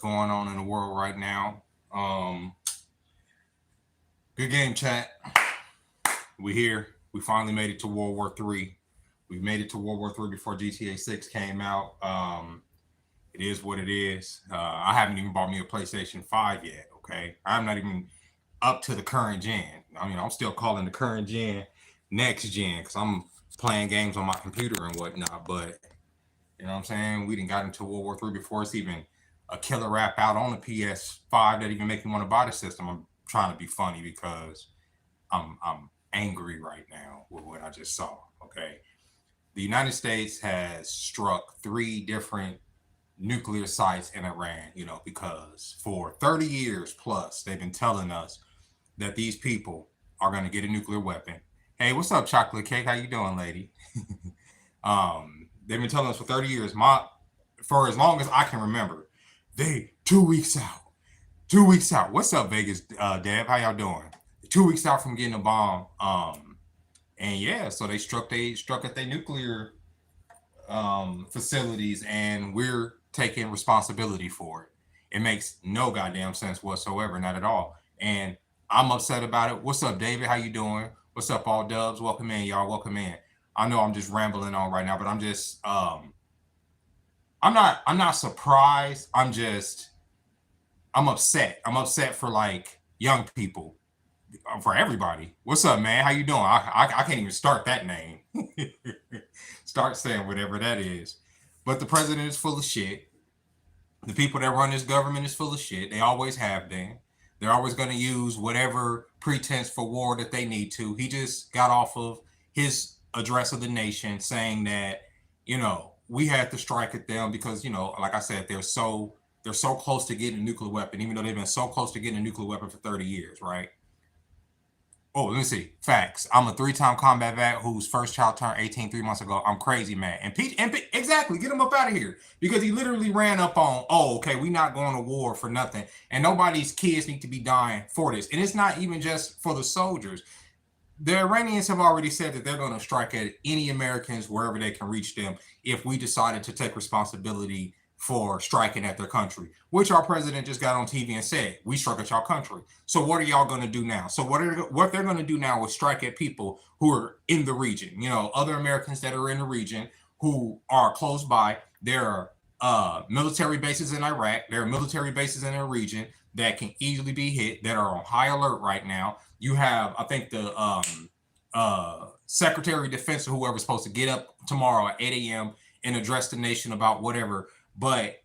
going on in the world right now. Um, Good game, chat. We here. We finally made it to World War III. We made it to World War III before GTA 6 came out. It is what it is. I haven't even bought me a PlayStation 5 yet. Okay, I'm not even up to the current gen. I mean, I'm still calling the current gen next gen because I'm playing games on my computer and whatnot. But you know what I'm saying? We didn't got into World War III before it's even a killer rap out on the PS5 that even make me want to buy the system. I'm trying to be funny because I'm angry right now with what I just saw. Okay. The United States has struck three different nuclear sites in Iran, because for 30 years plus, they've been telling us that these people are going to get a nuclear weapon. Hey, what's up, chocolate cake? How you doing, lady? They've been telling us for 30 years, for as long as I can remember. They 2 weeks out. 2 weeks out. What's up, Vegas Deb? How y'all doing? 2 weeks out from getting a bomb. And yeah, so they struck at their nuclear facilities, and we're taking responsibility for it. It makes no goddamn sense whatsoever, not at all. And I'm upset about it. What's up, David? How you doing? What's up, all dubs? Welcome in, y'all. Welcome in. I know I'm just rambling on right now, but I'm not surprised. I'm upset. I'm upset for like young people, for everybody. What's up, man? How you doing? I can't even start that name. Start saying whatever that is. But the president is full of shit. The people that run this government is full of shit. They always have been. They're always going to use whatever pretense for war that they need to. He just got off of his address of the nation saying that, we had to strike at them because, like I said, they're so close to getting a nuclear weapon, even though they've been so close to getting a nuclear weapon for 30 years, right? Oh, let me see. Facts. I'm a three-time combat vet whose first child turned 18 3 months ago. I'm crazy, man. Exactly. Get him up out of here because he literally ran up on, oh, okay, we not going to war for nothing. And nobody's kids need to be dying for this. And it's not even just for the soldiers. The Iranians have already said that they're going to strike at any Americans wherever they can reach them if we decided to take responsibility for striking at their country, which our president just got on TV and said, we struck at y'all country. So what are y'all going to do now? So what they're going to do now is strike at people who are in the region, other Americans that are in the region who are close by. There are military bases in Iraq. There are military bases in the region that can easily be hit, that are on high alert right now. You have, I think, the Secretary of Defense or whoever's supposed to get up tomorrow at 8 a.m. and address the nation about whatever. But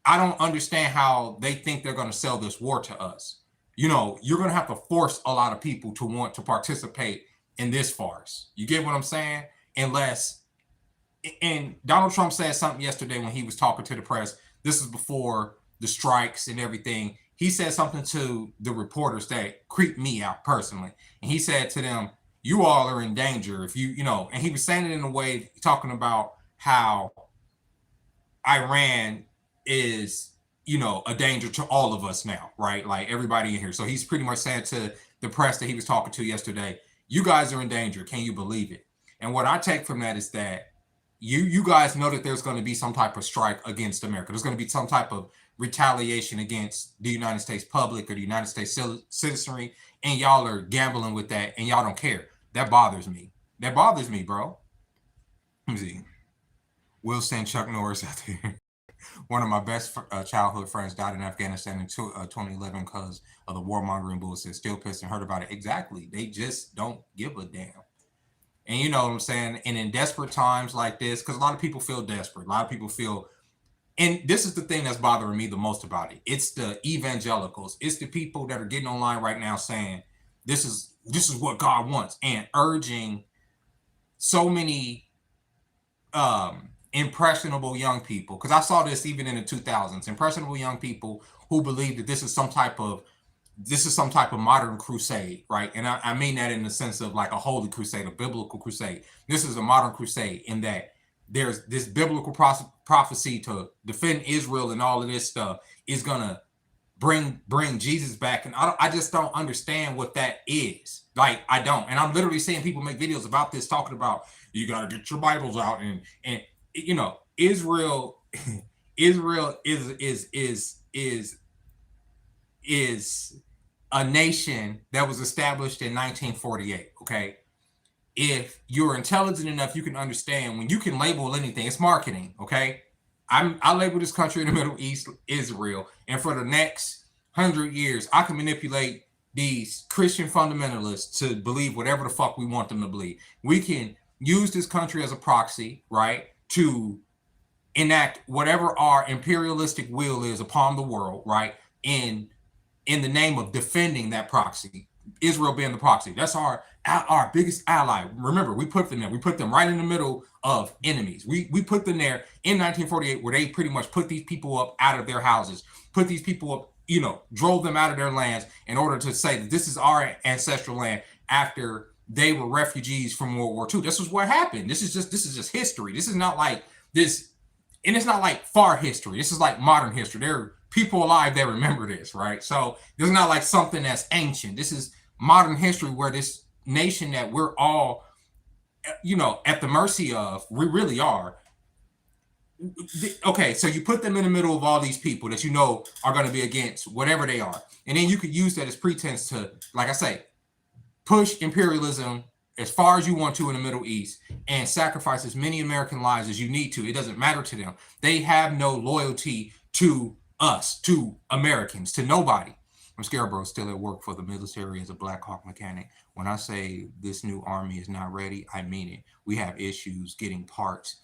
I don't understand how they think they're going to sell this war to us. You're going to have to force a lot of people to want to participate in this farce. You get what I'm saying? And Donald Trump said something yesterday when he was talking to the press. This is before the strikes and everything. He said something to the reporters that creeped me out personally. And he said to them, you all are in danger if and he was saying it in a way talking about how Iran is, a danger to all of us now, right? Like everybody in here. So he's pretty much saying to the press that he was talking to yesterday, you guys are in danger. Can you believe it? And what I take from that is that you guys know that there's going to be some type of strike against America. There's going to be some type of retaliation against the United States public or the United States citizenry. And y'all are gambling with that and y'all don't care. That bothers me. That bothers me, bro. Let me see. Will send Chuck Norris out there. One of my best childhood friends died in Afghanistan in 2011 because of the warmongering bullshit. Still pissed and hurt about it. Exactly. They just don't give a damn. And you know what I'm saying? And in desperate times like this, because a lot of people feel desperate. A lot of people feel, and this is the thing that's bothering me the most about it. It's the evangelicals. It's the people that are getting online right now saying, this is what God wants, and urging so many impressionable young people, because I saw this even in the 2000s, impressionable young people who believe that this is some type of modern crusade, right? And I mean that in the sense of like a holy crusade, a biblical crusade. This is a modern crusade in that there's this biblical prophecy to defend Israel, and all of this stuff is gonna bring Jesus back. And I just don't understand what that is. Like, I don't. And I'm literally seeing people make videos about this, talking about you got to get your Bibles out, and Israel is is a nation that was established in 1948. Okay, if you're intelligent enough, you can understand when you can label anything, it's marketing. Okay, I label this country in the Middle East Israel, and for the next 100 years, I can manipulate these Christian fundamentalists to believe whatever the fuck we want them to believe. We can use this country as a proxy, right, to enact whatever our imperialistic will is upon the world, right, in the name of defending that proxy, Israel being the proxy. That's our biggest ally. Remember, we put them there. We put them right in the middle of enemies. We put them there in 1948, where they pretty much put these people up out of their houses, put these people up, drove them out of their lands in order to say that this is our ancestral land after they were refugees from World War II. This is what happened. This is just history. This is not like this, and it's not like far history. This is like modern history. There are people alive that remember this, right? So this is not like something that's ancient. This is modern history where this nation that we're all, at the mercy of, we really are. Okay, so you put them in the middle of all these people that are going to be against whatever they are. And then you could use that as pretense to, like I say, push imperialism as far as you want to in the Middle East and sacrifice as many American lives as you need to. It doesn't matter to them. They have no loyalty to us, to Americans, to nobody. I'm scared, bro. Still at work for the military as a Black Hawk mechanic. When I say this new army is not ready, I mean it. We have issues getting parts.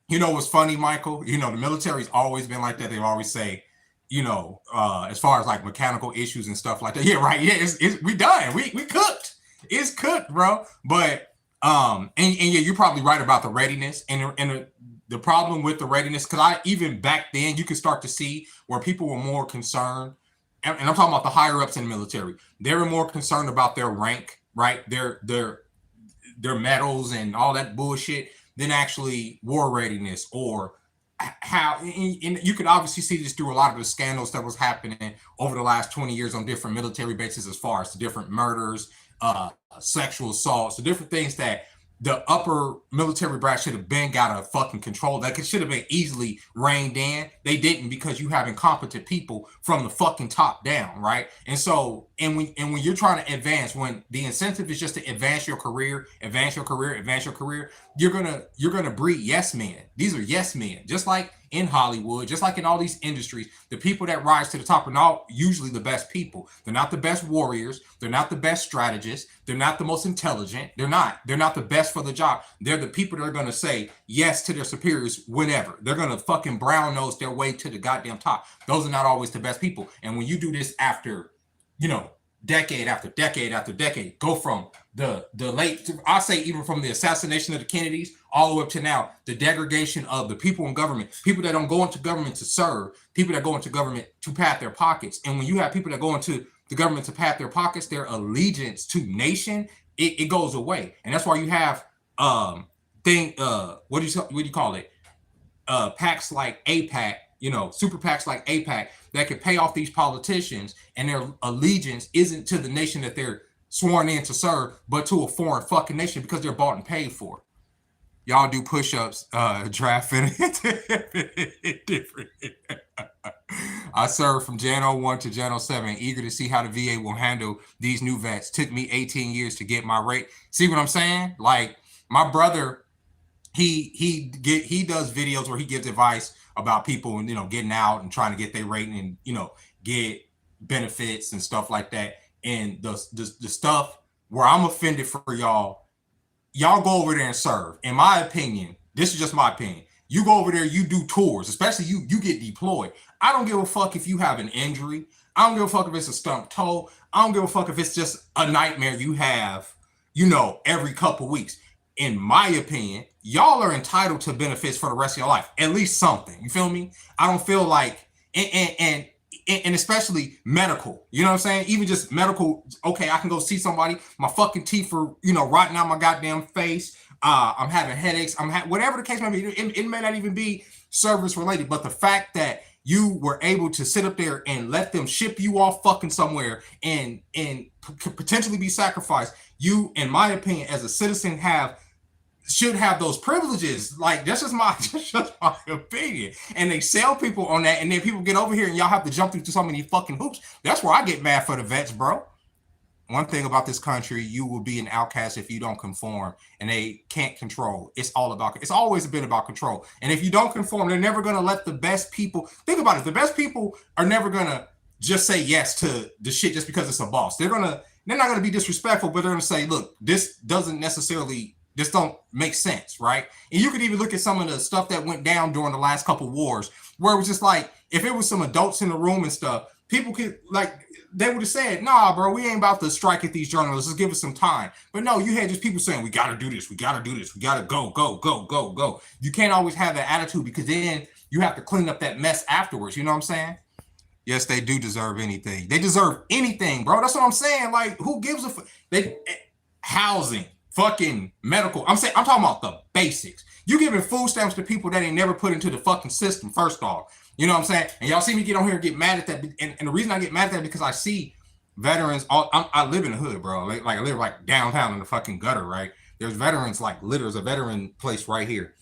You know what's funny, Michael? The military's always been like that. They always say, as far as like mechanical issues and stuff like that. Yeah, right. Yeah, we done. We cooked. It's cooked, bro. But and yeah, you're probably right about the readiness and the problem with the readiness, because even back then you could start to see where people were more concerned, and I'm talking about the higher ups in the military. They were more concerned about their rank, right? Their medals and all that bullshit than actually war readiness, or how. And you could obviously see this through a lot of the scandals that was happening over the last 20 years on different military bases, as far as the different murders, sexual assaults, the different things that the upper military brass should have been got a fucking control. That should have been easily reined in. They didn't, because you have incompetent people from the fucking top down, right? And so, and when you're trying to advance, when the incentive is just to advance your career, you're gonna breed yes men. These are yes men, just like in Hollywood, just like in all these industries. The people that rise to the top are not usually the best people. They're not the best warriors. They're not the best strategists. They're not the most intelligent. They're not the best for the job. They're the people that are going to say yes to their superiors whenever. They're going to fucking brown nose their way to the goddamn top. Those are not always the best people. And when you do this after, decade after decade after decade, go from the late, I say even from the assassination of the Kennedys all the way up to now, the degradation of the people in government, people that don't go into government to serve, people that go into government to pad their pockets. And when you have people that go into the government to pad their pockets, their allegiance to nation, it goes away. And that's why you have what do you call it? PACs like APAC, super PACs like APAC that could pay off these politicians, and their allegiance isn't to the nation that they're sworn in to serve, but to a foreign fucking nation, because they're bought and paid for. Y'all do push-ups, drafting different. I served from Jan 01 to Jan 07, eager to see how the VA will handle these new vets. Took me 18 years to get my rate. See what I'm saying? Like, my brother, he does videos where he gives advice about people and getting out and trying to get their rating and get benefits and stuff like that. And the stuff where I'm offended for y'all go over there and serve. In my opinion, this is just my opinion. You go over there, you do tours, especially you get deployed. I don't give a fuck if you have an injury. I don't give a fuck if it's a stumped toe. I don't give a fuck if it's just a nightmare you have, every couple weeks. In my opinion, y'all are entitled to benefits for the rest of your life. At least something. You feel me? I don't feel like, and especially medical, you know what I'm saying? Even just medical. Okay, I can go see somebody. My fucking teeth are, rotting out my goddamn face. I'm having headaches. Whatever the case may be. It may not even be service related, but the fact that you were able to sit up there and let them ship you off fucking somewhere and potentially be sacrificed, you, in my opinion, as a citizen, have should have those privileges. Like that's just my opinion. And they sell people on that, and then people get over here and y'all have to jump through so many fucking hoops. That's where I get mad for the vets, bro. One thing about this country, you will be an outcast if you don't conform, and they can't control. It's always been about control. And if you don't conform, they're never going to let the best people, think about it, the best people are never going to just say yes to the shit just because it's a boss. They're not going to be disrespectful, but they're going to say, look, this don't make sense, right? And you could even look at some of the stuff that went down during the last couple wars, where it was just like, if it was some adults in the room and stuff, people could, like, they would have said, nah, bro, we ain't about to strike at these journalists. Just give us some time. But no, you had just people saying, we got to do this. We got to do this. We got to go. You can't always have that attitude, because then you have to clean up that mess afterwards. You know what I'm saying? Yes, they do deserve anything. They deserve anything, bro. That's what I'm saying. Like, who gives a housing, fucking medical. I'm talking about the basics. You giving food stamps to people that ain't never put into the fucking system, first off. You know what I'm saying? And y'all see me get on here and get mad at that. And the reason I get mad at that is because I see veterans. I live in the hood, bro. Like I live like downtown in the fucking gutter, right? There's veterans, like there's a veteran place right here.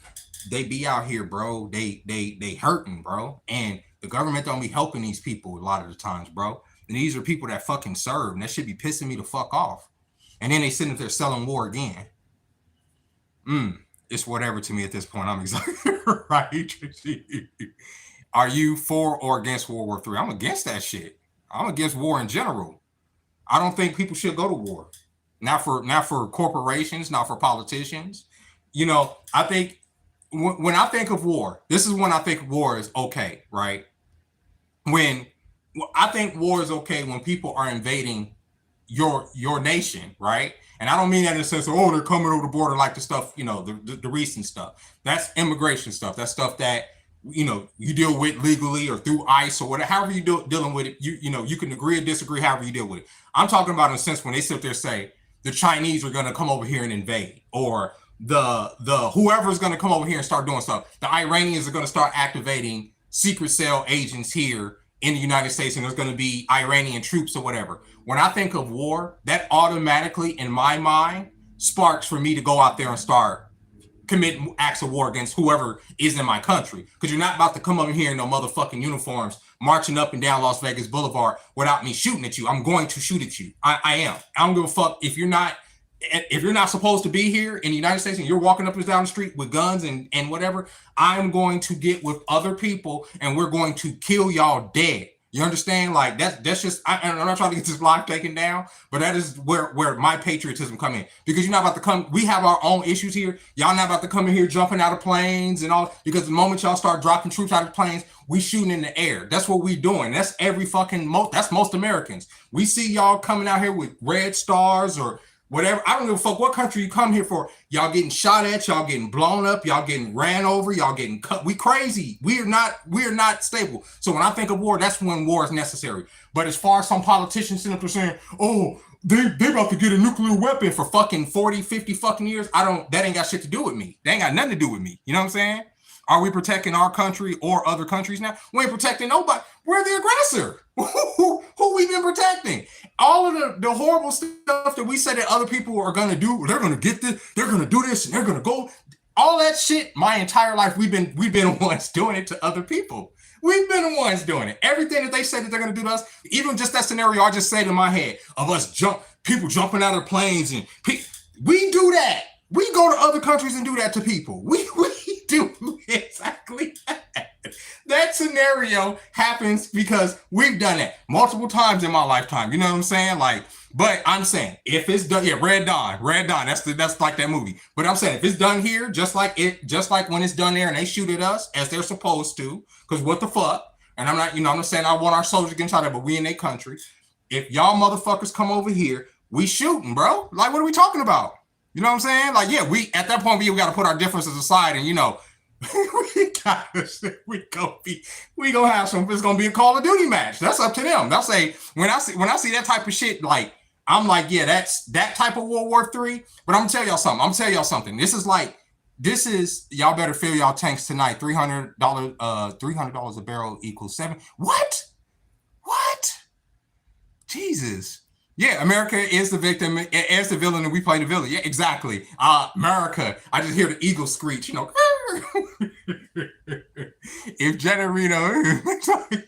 They be out here, bro. They hurting, bro. And the government don't be helping these people a lot of the times, bro. And these are people that fucking serve, and that should be pissing me the fuck off. And then they sitting there selling war again. It's whatever to me at this point. I'm exactly right. Are you for or against World War III? I'm against that shit. I'm against war in general. I don't think people should go to war. Not for corporations, not for politicians. You know, I think when I think of war, this is when I think war is okay, right? When I think war is okay when people are invading your nation, right? And I don't mean that in the sense of, oh, they're coming over the border, like the stuff, you know, the recent stuff. That's immigration stuff. That's stuff that, you know, you deal with legally or through ICE or whatever, however you dealing with it. You know, you can agree or disagree, however you deal with it. I'm talking about in a sense when they sit there and say the Chinese are going to come over here and invade, or the whoever's going to come over here and start doing stuff. The Iranians are going to start activating secret cell agents here in the United States, and there's going to be Iranian troops or whatever. When I think of war, that automatically in my mind sparks for me to go out there and start committing acts of war against whoever is in my country. Because you're not about to come over here in no motherfucking uniforms marching up and down Las Vegas Boulevard without me shooting at you. I'm going to shoot at you. I am. I don't give a fuck if you're not supposed to be here in the United States and you're walking up and down the street with guns and whatever. I'm going to get with other people and we're going to kill y'all dead. You understand? Like that's just, I'm not trying to get this life taken down, but that is where my patriotism come in. Because you're not about to come, we have our own issues here. Y'all not about to come in here jumping out of planes and all, because the moment y'all start dropping troops out of planes, we shooting in the air. That's what we doing. That's every fucking, that's most Americans. We see y'all coming out here with red stars or whatever. I don't give a fuck what country you come here for. Y'all getting shot at, y'all getting blown up, y'all getting ran over, y'all getting cut. We crazy. We're not stable. So when I think of war, that's when war is necessary. But as far as some politicians sitting up there saying, oh, they about to get a nuclear weapon for fucking 40, 50 fucking years, that ain't got shit to do with me. They ain't got nothing to do with me. You know what I'm saying? Are we protecting our country or other countries now? We ain't protecting nobody. We're the aggressor. Who we been protecting? All of the horrible stuff that we say that other people are going to do, they're going to get this, they're going to do this, and they're going to go. All that shit, my entire life, we've been the ones doing it to other people. We've been the ones doing it. Everything that they say that they're going to do to us, even just that scenario I just said in my head of us people jumping out of planes, and we do that. We go to other countries and do that to people. We do exactly that. That scenario happens because we've done it multiple times in my lifetime. You know what I'm saying? Like, but I'm saying if it's done, yeah, Red Dawn. That's like that movie. But I'm saying if it's done here, just like when it's done there and they shoot at us as they're supposed to, because what the fuck? And I'm not saying I want our soldiers getting shot at, but we in their country. If y'all motherfuckers come over here, we shooting, bro. Like, what are we talking about? You know what I'm saying? Like, yeah, we at that point we got to put our differences aside, and we gonna have some. It's gonna be a Call of Duty match. That's up to them. They'll say when I see that type of shit, like I'm like, yeah, that's that type of World War III. But I'm gonna tell y'all something. This is y'all better fill y'all tanks tonight. $300 a barrel equals 7. What? Jesus. Yeah, America is the victim, is the villain, and we play the villain. Yeah, exactly. America. I just hear the eagle screech. If Generino,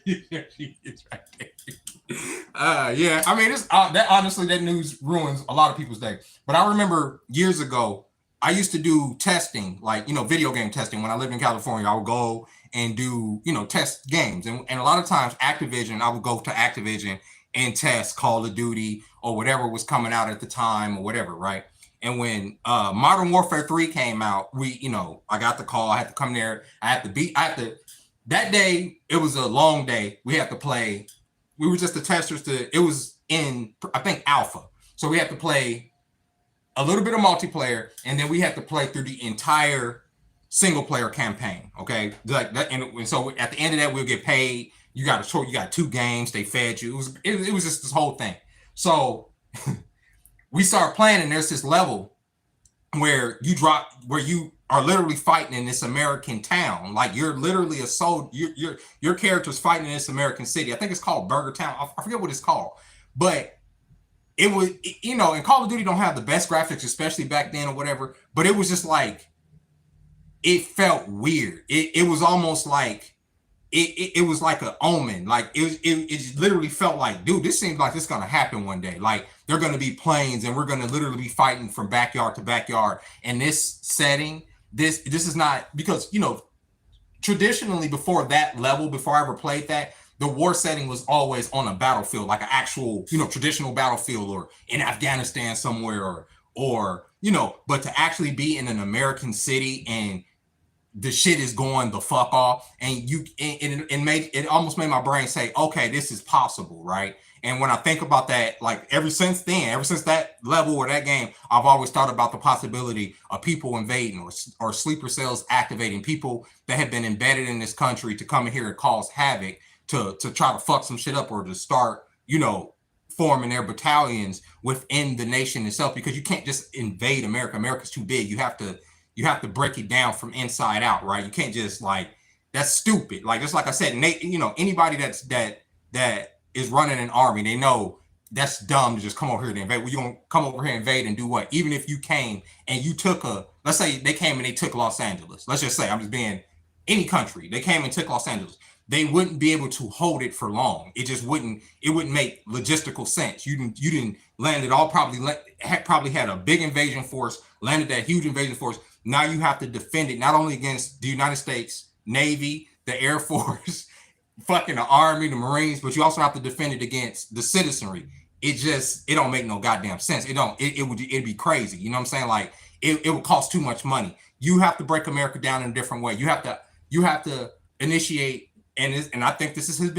it's right there. Yeah. I mean, it's that honestly, that news ruins a lot of people's day. But I remember years ago, I used to do testing, like video game testing. When I lived in California, I would go and do test games, and a lot of times Activision, I would go to Activision and test Call of Duty or whatever was coming out at the time or whatever, right? And when Modern Warfare 3 came out, I got the call. I had to come there. That day, it was a long day. We had to play. We were just the testers. It was in, I think, alpha. So we had to play a little bit of multiplayer, and then we had to play through the entire single player campaign. Okay, like that, and so at the end of that, we'll get paid. You got 2 games. They fed you. It was just this whole thing. So we start playing, and there's this level where you are literally fighting in this American town. Like you're literally a soldier. Your character's fighting in this American city. I think it's called Burger Town. I forget what it's called, but it was, and Call of Duty don't have the best graphics, especially back then or whatever. But it was just like, it felt weird. It was almost like it was like an omen. Like it literally felt like, dude, this seems like it's gonna happen one day. Like they're gonna be planes, and we're gonna literally be fighting from backyard to backyard. And this setting, this is not, because traditionally before that level, before I ever played that, the war setting was always on a battlefield, like an actual traditional battlefield, or in Afghanistan somewhere, or but to actually be in an American city and the shit is going the fuck off, and it almost made my brain say, okay, this is possible, right? And when I think about that, like ever since that level or that game, I've always thought about the possibility of people invading, or sleeper cells activating, people that have been embedded in this country to come in here and cause havoc, to try to fuck some shit up, or to start forming their battalions within the nation itself, because you can't just invade America. America's too big. You have to break it down from inside out, right? You can't just, like, that's stupid. Like, just like I said, anybody that is running an army, they know that's dumb to just come over here to invade. Well, you're gonna come over here and invade and do what? Even if you came and you took let's say they came and they took Los Angeles. Let's just say, I'm just being any country. They came and took Los Angeles. They wouldn't be able to hold it for long. It just wouldn't make logistical sense. You didn't land it all, probably had a big invasion force, landed that huge invasion force. Now you have to defend it, not only against the United States Navy, the Air Force, fucking the Army, the Marines, but you also have to defend it against the citizenry. It don't make no goddamn sense. It'd be crazy. You know what I'm saying? Like it would cost too much money. You have to break America down in a different way. You have to initiate, and I think this has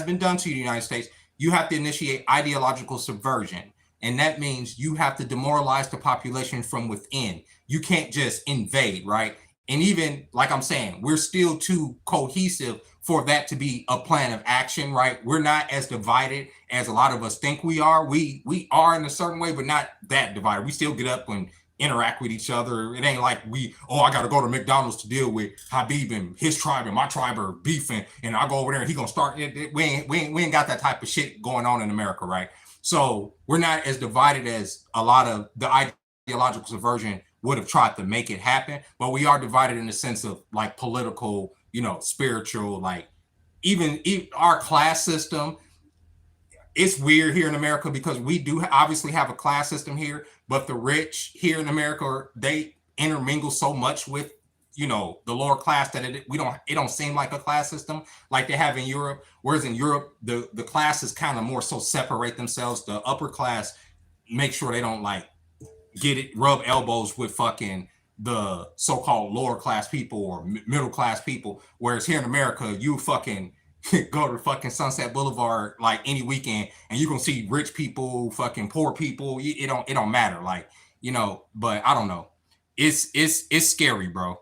been done to the United States. You have to initiate ideological subversion. And that means you have to demoralize the population from within. You can't just invade, right? And even, like I'm saying, we're still too cohesive for that to be a plan of action, right? We're not as divided as a lot of us think we are. We are in a certain way, but not that divided. We still get up and interact with each other. It ain't like I got to go to McDonald's to deal with Habib and his tribe and my tribe are beefing, and I go over there and he gonna start. We ain't got that type of shit going on in America, right? So we're not as divided as a lot of the ideological subversion would have tried to make it happen, but we are divided in the sense of like political, spiritual, like even our class system. It's weird here in America because we do obviously have a class system here, but the rich here in America, they intermingle so much with the lower class that it don't seem like a class system like they have in Europe. Whereas in Europe, the classes kind of more so separate themselves. The upper class make sure they don't like rub elbows with fucking the so-called lower class people or middle class people. Whereas here in America, you fucking go to fucking Sunset Boulevard like any weekend and you're gonna see rich people, fucking poor people. It don't matter, like, but I don't know. It's scary, bro.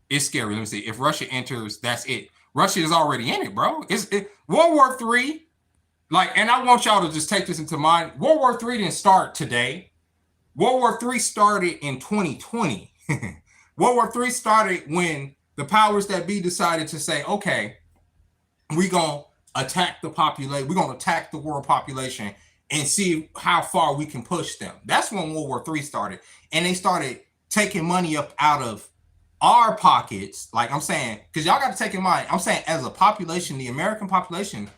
It's scary. Let me see. If Russia enters, that's it. Russia is already in it, bro. World War III. Like, and I want y'all to just take this into mind. World War III didn't start today. World War III started in 2020. World War III started when the powers that be decided to say, okay, we're going to attack the population. We're going to attack the world population and see how far we can push them. That's when World War III started. And they started taking money up out of our pockets. Like I'm saying, because y'all got to take in mind, I'm saying as a population, the American population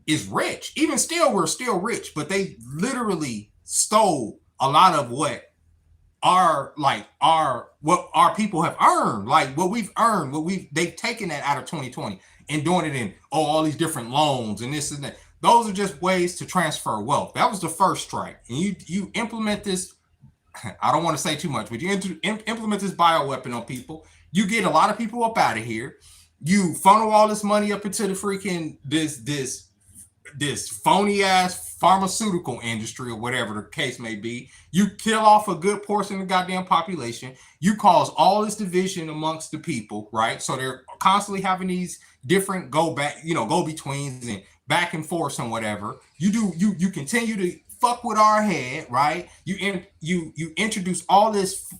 is rich. Even still, we're still rich, but they literally stole a lot of what our people have earned, like what we've earned, they've taken that out of 2020 and doing it in all these different loans and this and that. Those are just ways to transfer wealth. That was the first strike. And you implement this, I don't want to say too much, but you implement this bioweapon on people. You get a lot of people up out of here. You funnel all this money up into the freaking this phony ass pharmaceutical industry or whatever the case may be. You kill off a good portion of the goddamn population. You cause all this division amongst the people, right? So they're constantly having these different go betweens and back and forth and whatever. You continue to fuck with our head, right? You introduce all this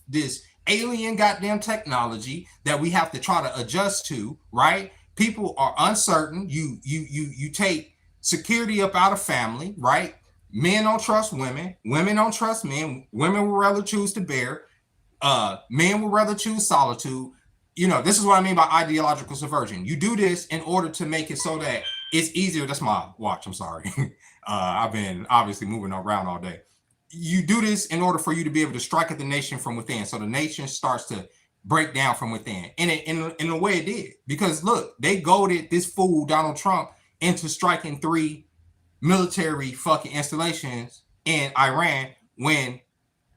alien goddamn technology that we have to try to adjust to, right? People are uncertain. You take security up out of family, right? Men don't trust women. Women don't trust men. Women would rather choose to bear. Men would rather choose solitude. This is what I mean by ideological subversion. You do this in order to make it so that it's easier. That's my watch. I'm sorry. I've been obviously moving around all day. You do this in order for you to be able to strike at the nation from within. So the nation starts to break down from within. And in a way it did. Because look, they goaded this fool, Donald Trump, into striking 3 military fucking installations in Iran when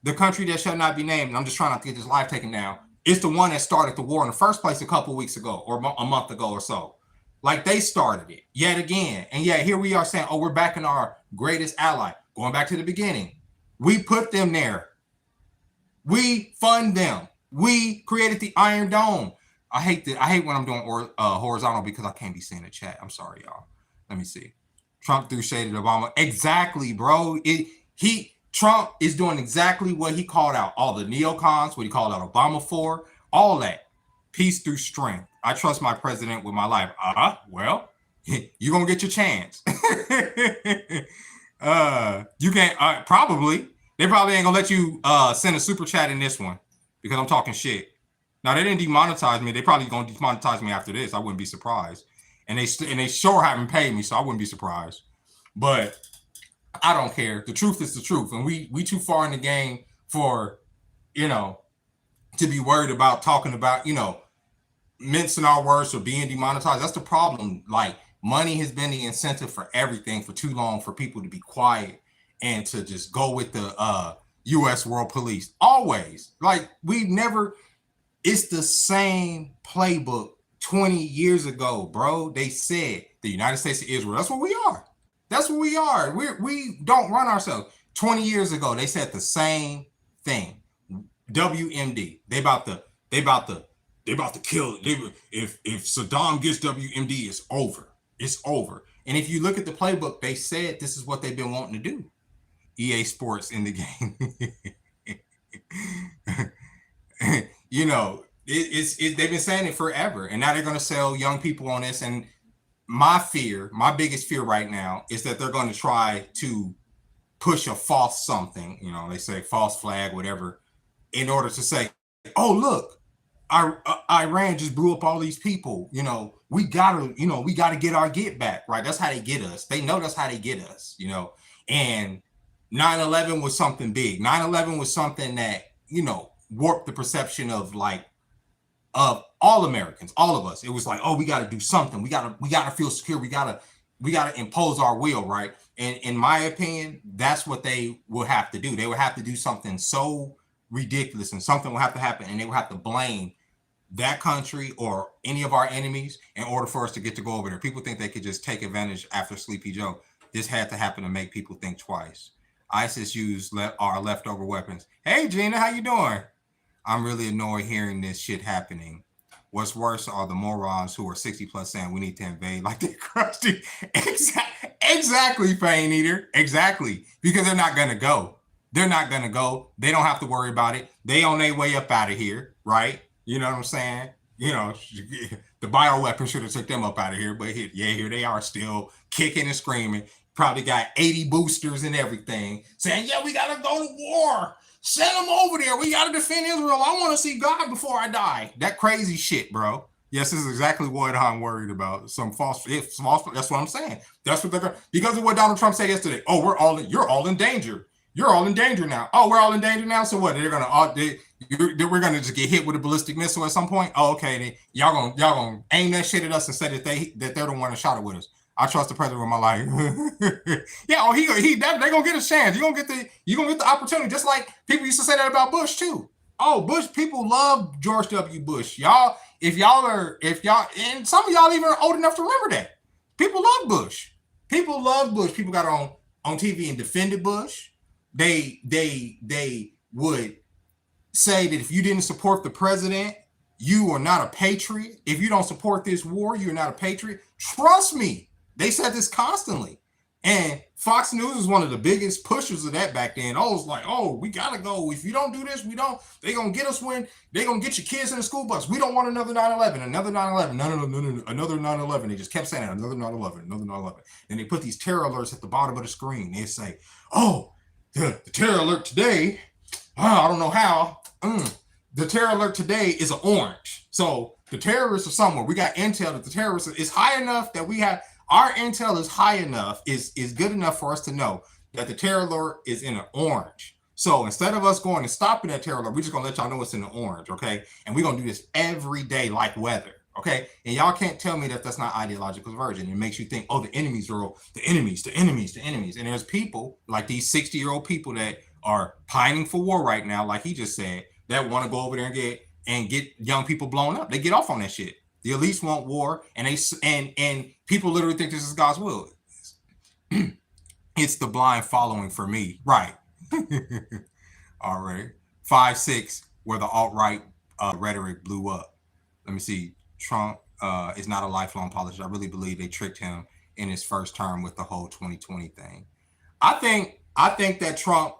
the country that shall not be named, and I'm just trying not to get this live taken down, is the one that started the war in the first place a couple weeks ago or a month ago or so. Like they started it yet again. And yet here we are saying, oh, we're backing our greatest ally. Going back to the beginning. We put them there. We fund them. We created the Iron Dome. I hate when I'm doing horizontal because I can't be seeing the chat. I'm sorry, y'all. Let me see. Trump threw shade at Obama. Exactly, bro. Trump is doing exactly what he called out all the neocons, what he called out Obama for, all that. Peace through strength. I trust my president with my life. Well, you're going to get your chance. You can't, probably. They probably ain't going to let you send a super chat in this one because I'm talking shit. Now, they didn't demonetize me. They probably going to demonetize me after this. I wouldn't be surprised. And they sure haven't paid me, so I wouldn't be surprised. But I don't care. The truth is the truth. And we too far in the game for, to be worried about talking about, mincing our words or being demonetized. That's the problem. Like, money has been the incentive for everything for too long for people to be quiet and to just go with the U.S. World Police. Always. Like, it's the same playbook 20 years ago, bro. They said the United States of Israel. That's what we are. That's what we are. We don't run ourselves. 20 years ago, they said the same thing. WMD. They about to kill it. If Saddam gets WMD, it's over. It's over. And if you look at the playbook, they said this is what they've been wanting to do. EA Sports in the game. They've been saying it forever, and now they're going to sell young people on this. And my biggest fear right now is that they're going to try to push a false something, they say false flag, whatever, in order to say, oh, look, Iran just blew up all these people. We gotta get our get back, right? That's how they get us. They know that's how they get us, and 9/11 was something big. 9/11 was something that, warped the perception of all Americans, all of us. It was like, oh, we got to do something. We got to feel secure. We got to impose our will, right? And in my opinion, that's what they will have to do. They would have to do something so ridiculous, and something will have to happen, and they will have to blame that country or any of our enemies in order for us to get to go over there. People think they could just take advantage after Sleepy Joe. This had to happen to make people think twice. ISIS used our leftover weapons. Hey, Gina, how you doing? I'm really annoyed hearing this shit happening. What's worse are the morons who are 60 plus saying we need to invade like they're crusty. Exactly, Fane Eater. Exactly. Because they're not going to go. They're not going to go. They don't have to worry about it. They on their way up out of here, right? You know what I'm saying? The bioweapon should have took them up out of here. But here they are still kicking and screaming, Probably got 80 boosters and everything, saying, yeah, we gotta go to war. Send them over there. We gotta defend Israel. I want to see God before I die. That crazy shit, bro. Yes, this is exactly what I'm worried about. Some false. That's what I'm saying. That's what they're because of what Donald Trump said yesterday. Oh, you're all in danger. You're all in danger now. Oh, we're all in danger now. So what? We're gonna just get hit with a ballistic missile at some point. Oh, okay. Then y'all gonna aim that shit at us and say that they're the one that shot it with us. I trust the president with my life. Yeah, oh, they're gonna get a chance. You're gonna get the opportunity. Just like people used to say that about Bush too. Oh, Bush, people love George W. Bush. If y'all, and some of y'all even are old enough to remember that. People love Bush. People love Bush. People got on TV and defended Bush. They would say that if you didn't support the president, you are not a patriot. If you don't support this war, you're not a patriot. Trust me. They said this constantly. And Fox News was one of the biggest pushers of that back then. Oh, it's like, oh, we got to go. If you don't do this, they're going to get us when they're going to get your kids in the school bus. We don't want another 9/11, another 9/11, no, another 9/11. They just kept saying that, another 9/11, another 9/11. And they put these terror alerts at the bottom of the screen. They say, oh, the terror alert today, I don't know how. The terror alert today is an orange. So the terrorists are somewhere. We got intel that the terrorists is high enough that we have. Our intel is high enough, is good enough for us to know that the terror alert is in an orange. So instead of us going and stopping that terror alert, we're just going to let y'all know it's in the orange, okay? And we're going to do this every day like weather, okay? And y'all can't tell me that that's not ideological subversion. It makes you think, oh, the enemies. And there's people like these 60-year-old people that are pining for war right now, like he just said, that want to go over there and get young people blown up. They get off on that shit. The elites want war, and people literally think this is God's will. It's the blind following for me, right? All right, 5-6, where the alt-right rhetoric blew up. Let me see. Trump is not a lifelong politician. I really believe they tricked him in his first term with the whole 2020 thing. I think that Trump,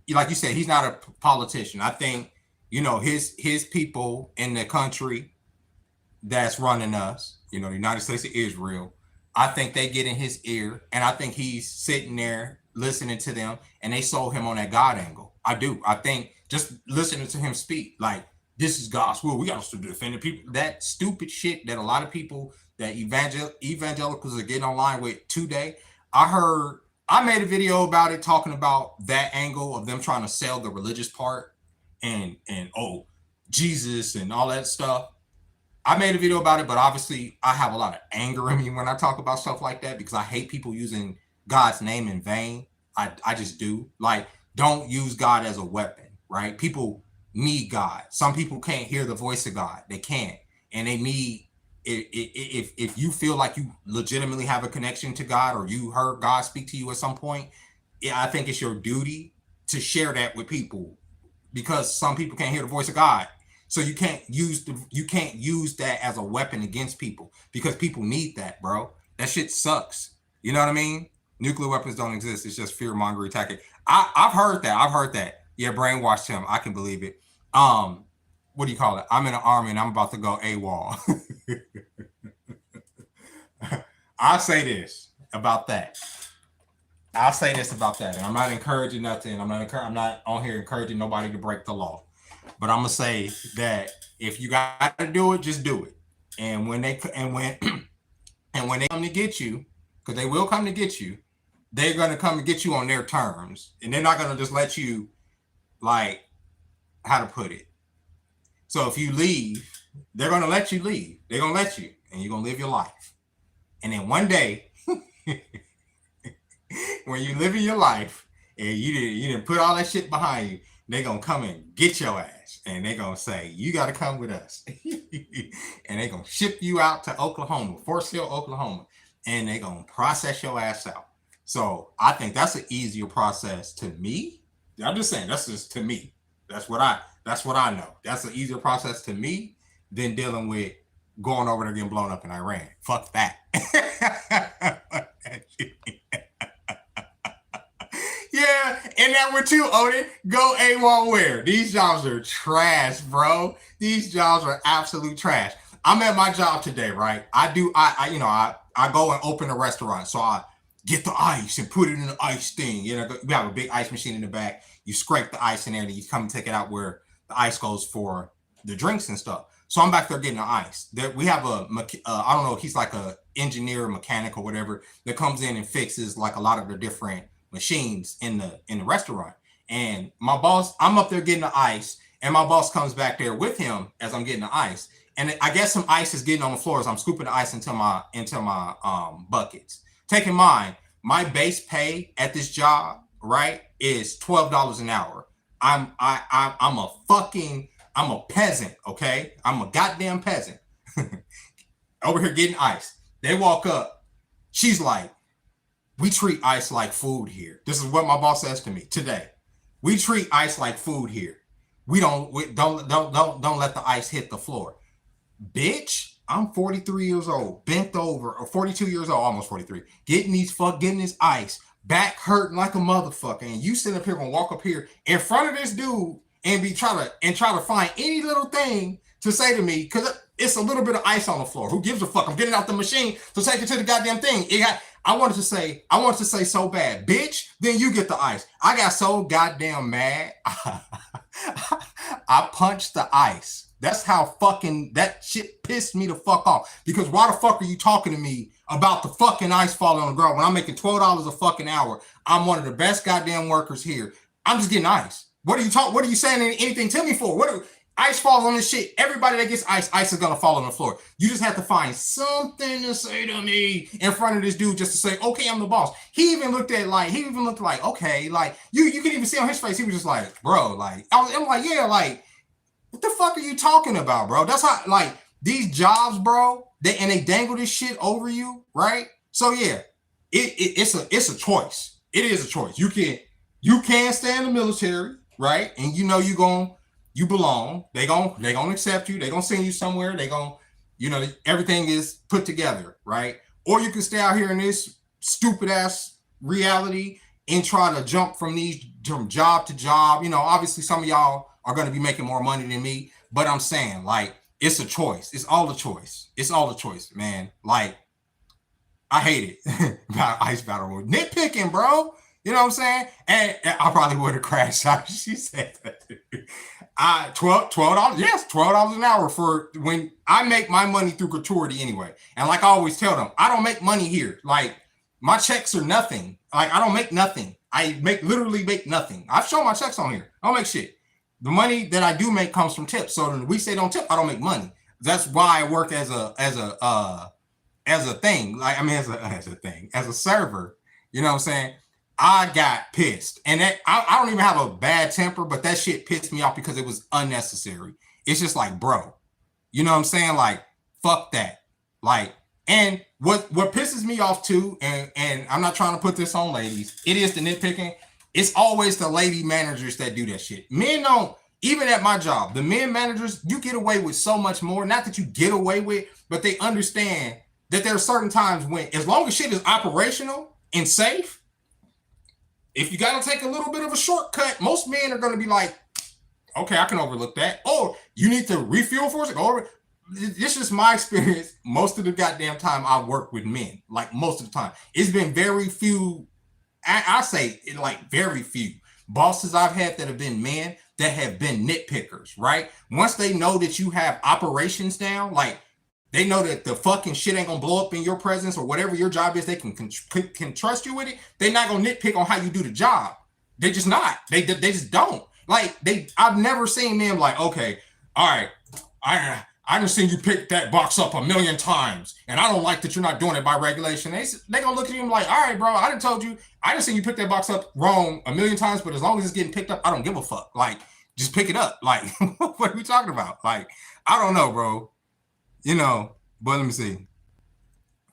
like you said, he's not a politician. I think his people in the country that's running us, the United States of Israel, I think they get in his ear, and I think he's sitting there listening to them, and they sold him on that God angle. I do. I think just listening to him speak, like, this is God's will. We got to defend the people. That stupid shit that a lot of people, that evangelicals are getting online with today. I made a video about it, talking about that angle of them trying to sell the religious part and Jesus and all that stuff. I made a video about it, but obviously I have a lot of anger in me when I talk about stuff like that, because I hate people using God's name in vain. I just do. Like, don't use God as a weapon, right? People need God. Some people can't hear the voice of God. They can't. And they need, if you feel like you legitimately have a connection to God, or you heard God speak to you at some point, I think it's your duty to share that with people, because some people can't hear the voice of God. So you can't use that as a weapon against people, because people need that, bro. That shit sucks. You know what I mean? Nuclear weapons don't exist. It's just fear-mongering tactic. I've heard that. Yeah, brainwashed him. I can believe it. What do you call it? I'm in the army and I'm about to go AWOL. I'll say this about that. And I'm not encouraging nothing. I'm not on here encouraging nobody to break the law. But I'm gonna say that if you got to do it, just do it. And when they come to get you, because they will come to get you, they're gonna come and get you on their terms, and they're not gonna just let you, like, how to put it. So if you leave, they're gonna let you leave. They're gonna let you, and you're gonna live your life. And then one day, when you live in your life and you didn't put all that shit behind you, they're gonna come and get your ass, and they're gonna say, you gotta come with us. And they're gonna ship you out to Oklahoma, Fort Hill, Oklahoma, and they're gonna process your ass out. So I think that's an easier process to me. I'm just saying, that's just to me. That's what I know. That's an easier process to me than dealing with going over there getting blown up in Iran. Fuck that. Yeah, and that one too, Odin. Go AWOL where? These jobs are trash, bro. These jobs are absolute trash. I'm at my job today, right? I go and open a restaurant. So I get the ice and put it in the ice thing. You know, we have a big ice machine in the back. You scrape the ice in there, and you come and take it out where the ice goes for the drinks and stuff. So I'm back there getting the ice. We have I don't know, he's like a engineer, mechanic, or whatever that comes in and fixes like a lot of the different machines in the restaurant. And my boss, I'm up there getting the ice, and my boss comes back there with him as I'm getting the ice. And I guess some ice is getting on the floor as I'm scooping the ice into my buckets. Take in mind, my base pay at this job, right, is $12 an hour. I'm a peasant, okay? I'm a goddamn peasant. Over here getting ice. They walk up. She's like, we treat ice like food here. This is what my boss says to me today. We treat ice like food here. We don't let the ice hit the floor. Bitch, I'm 43 years old, bent over, or 42 years old, almost 43, getting this ice, back hurting like a motherfucker, and you sit up here and walk up here in front of this dude and try to find any little thing to say to me, because it's a little bit of ice on the floor. Who gives a fuck? I'm getting out the machine to take it to the goddamn thing. I wanted to say so bad, bitch, then you get the ice. I got so goddamn mad. I punched the ice. That's how fucking that shit pissed me the fuck off. Because why the fuck are you talking to me about the fucking ice falling on the ground when I'm making $12 a fucking hour? I'm one of the best goddamn workers here. I'm just getting ice. What are you saying anything to me for? Ice falls on this shit. Everybody that gets ice is gonna fall on the floor. You just have to find something to say to me in front of this dude just to say, okay, I'm the boss. He even looked like, okay, like you can even see on his face, he was just like, bro, like I'm like, yeah, like, what the fuck are you talking about, bro? That's how, like, these jobs, bro, they dangle this shit over you, right? So yeah, it's a choice. It is a choice. You can stay in the military, right? And you know you belong. They gonna accept you. They gonna send you somewhere. They gonna, everything is put together, right? Or you can stay out here in this stupid ass reality and try to jump from job to job. Obviously some of y'all are going to be making more money than me, but I'm saying, like, it's a choice. It's all a choice. It's all a choice, man. Like, I hate it. Ice battle room. Nitpicking, bro. You know what I'm saying? And I probably would have crashed out. She said that. $12, yes, $12 an hour for when I make my money through gratuity anyway. And like I always tell them, I don't make money here. Like, my checks are nothing. Like, I don't make nothing. I literally make nothing. I've shown my checks on here. I don't make shit. The money that I do make comes from tips. So when we say don't tip, I don't make money. That's why I work as a thing. Like, I mean, as a server. You know what I'm saying? I got pissed, and I don't even have a bad temper, but that shit pissed me off because it was unnecessary. It's just like, bro, you know what I'm saying? Like, fuck that. Like, and what pisses me off too, and I'm not trying to put this on ladies, it is the nitpicking. It's always the lady managers that do that shit. Men don't, even at my job, the men managers, you get away with so much more. Not that you get away with, but they understand that there are certain times when, as long as shit is operational and safe, if you got to take a little bit of a shortcut, most men are going to be like, okay, I can overlook that. Or you need to refuel for it. This is my experience. Most of the goddamn time I work with men, like most of the time, it's been very few. I say like very few bosses I've had that have been men that have been nitpickers, right? Once they know that you have operations down, like they know that the fucking shit ain't gonna blow up in your presence or whatever your job is, they can trust you with it. They're not gonna nitpick on how you do the job. They just not. They just don't. Like I've never seen them like, okay, all right, I just seen you pick that box up a million times, and I don't like that you're not doing it by regulation. They gonna look at you like, all right, bro, I done told you, I done seen you pick that box up wrong a million times, but as long as it's getting picked up, I don't give a fuck. Like, just pick it up. Like, what are we talking about? Like, I don't know, bro. But let me see.